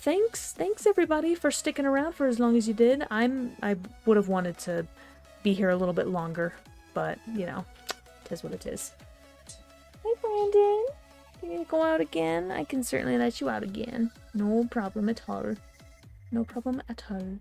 Thanks everybody for sticking around for as long as you did. I would have wanted to be here a little bit longer, but you know, it is what it is. Hey Brandon, you need to go out again? I can certainly let you out again. No problem at all. No problem at all.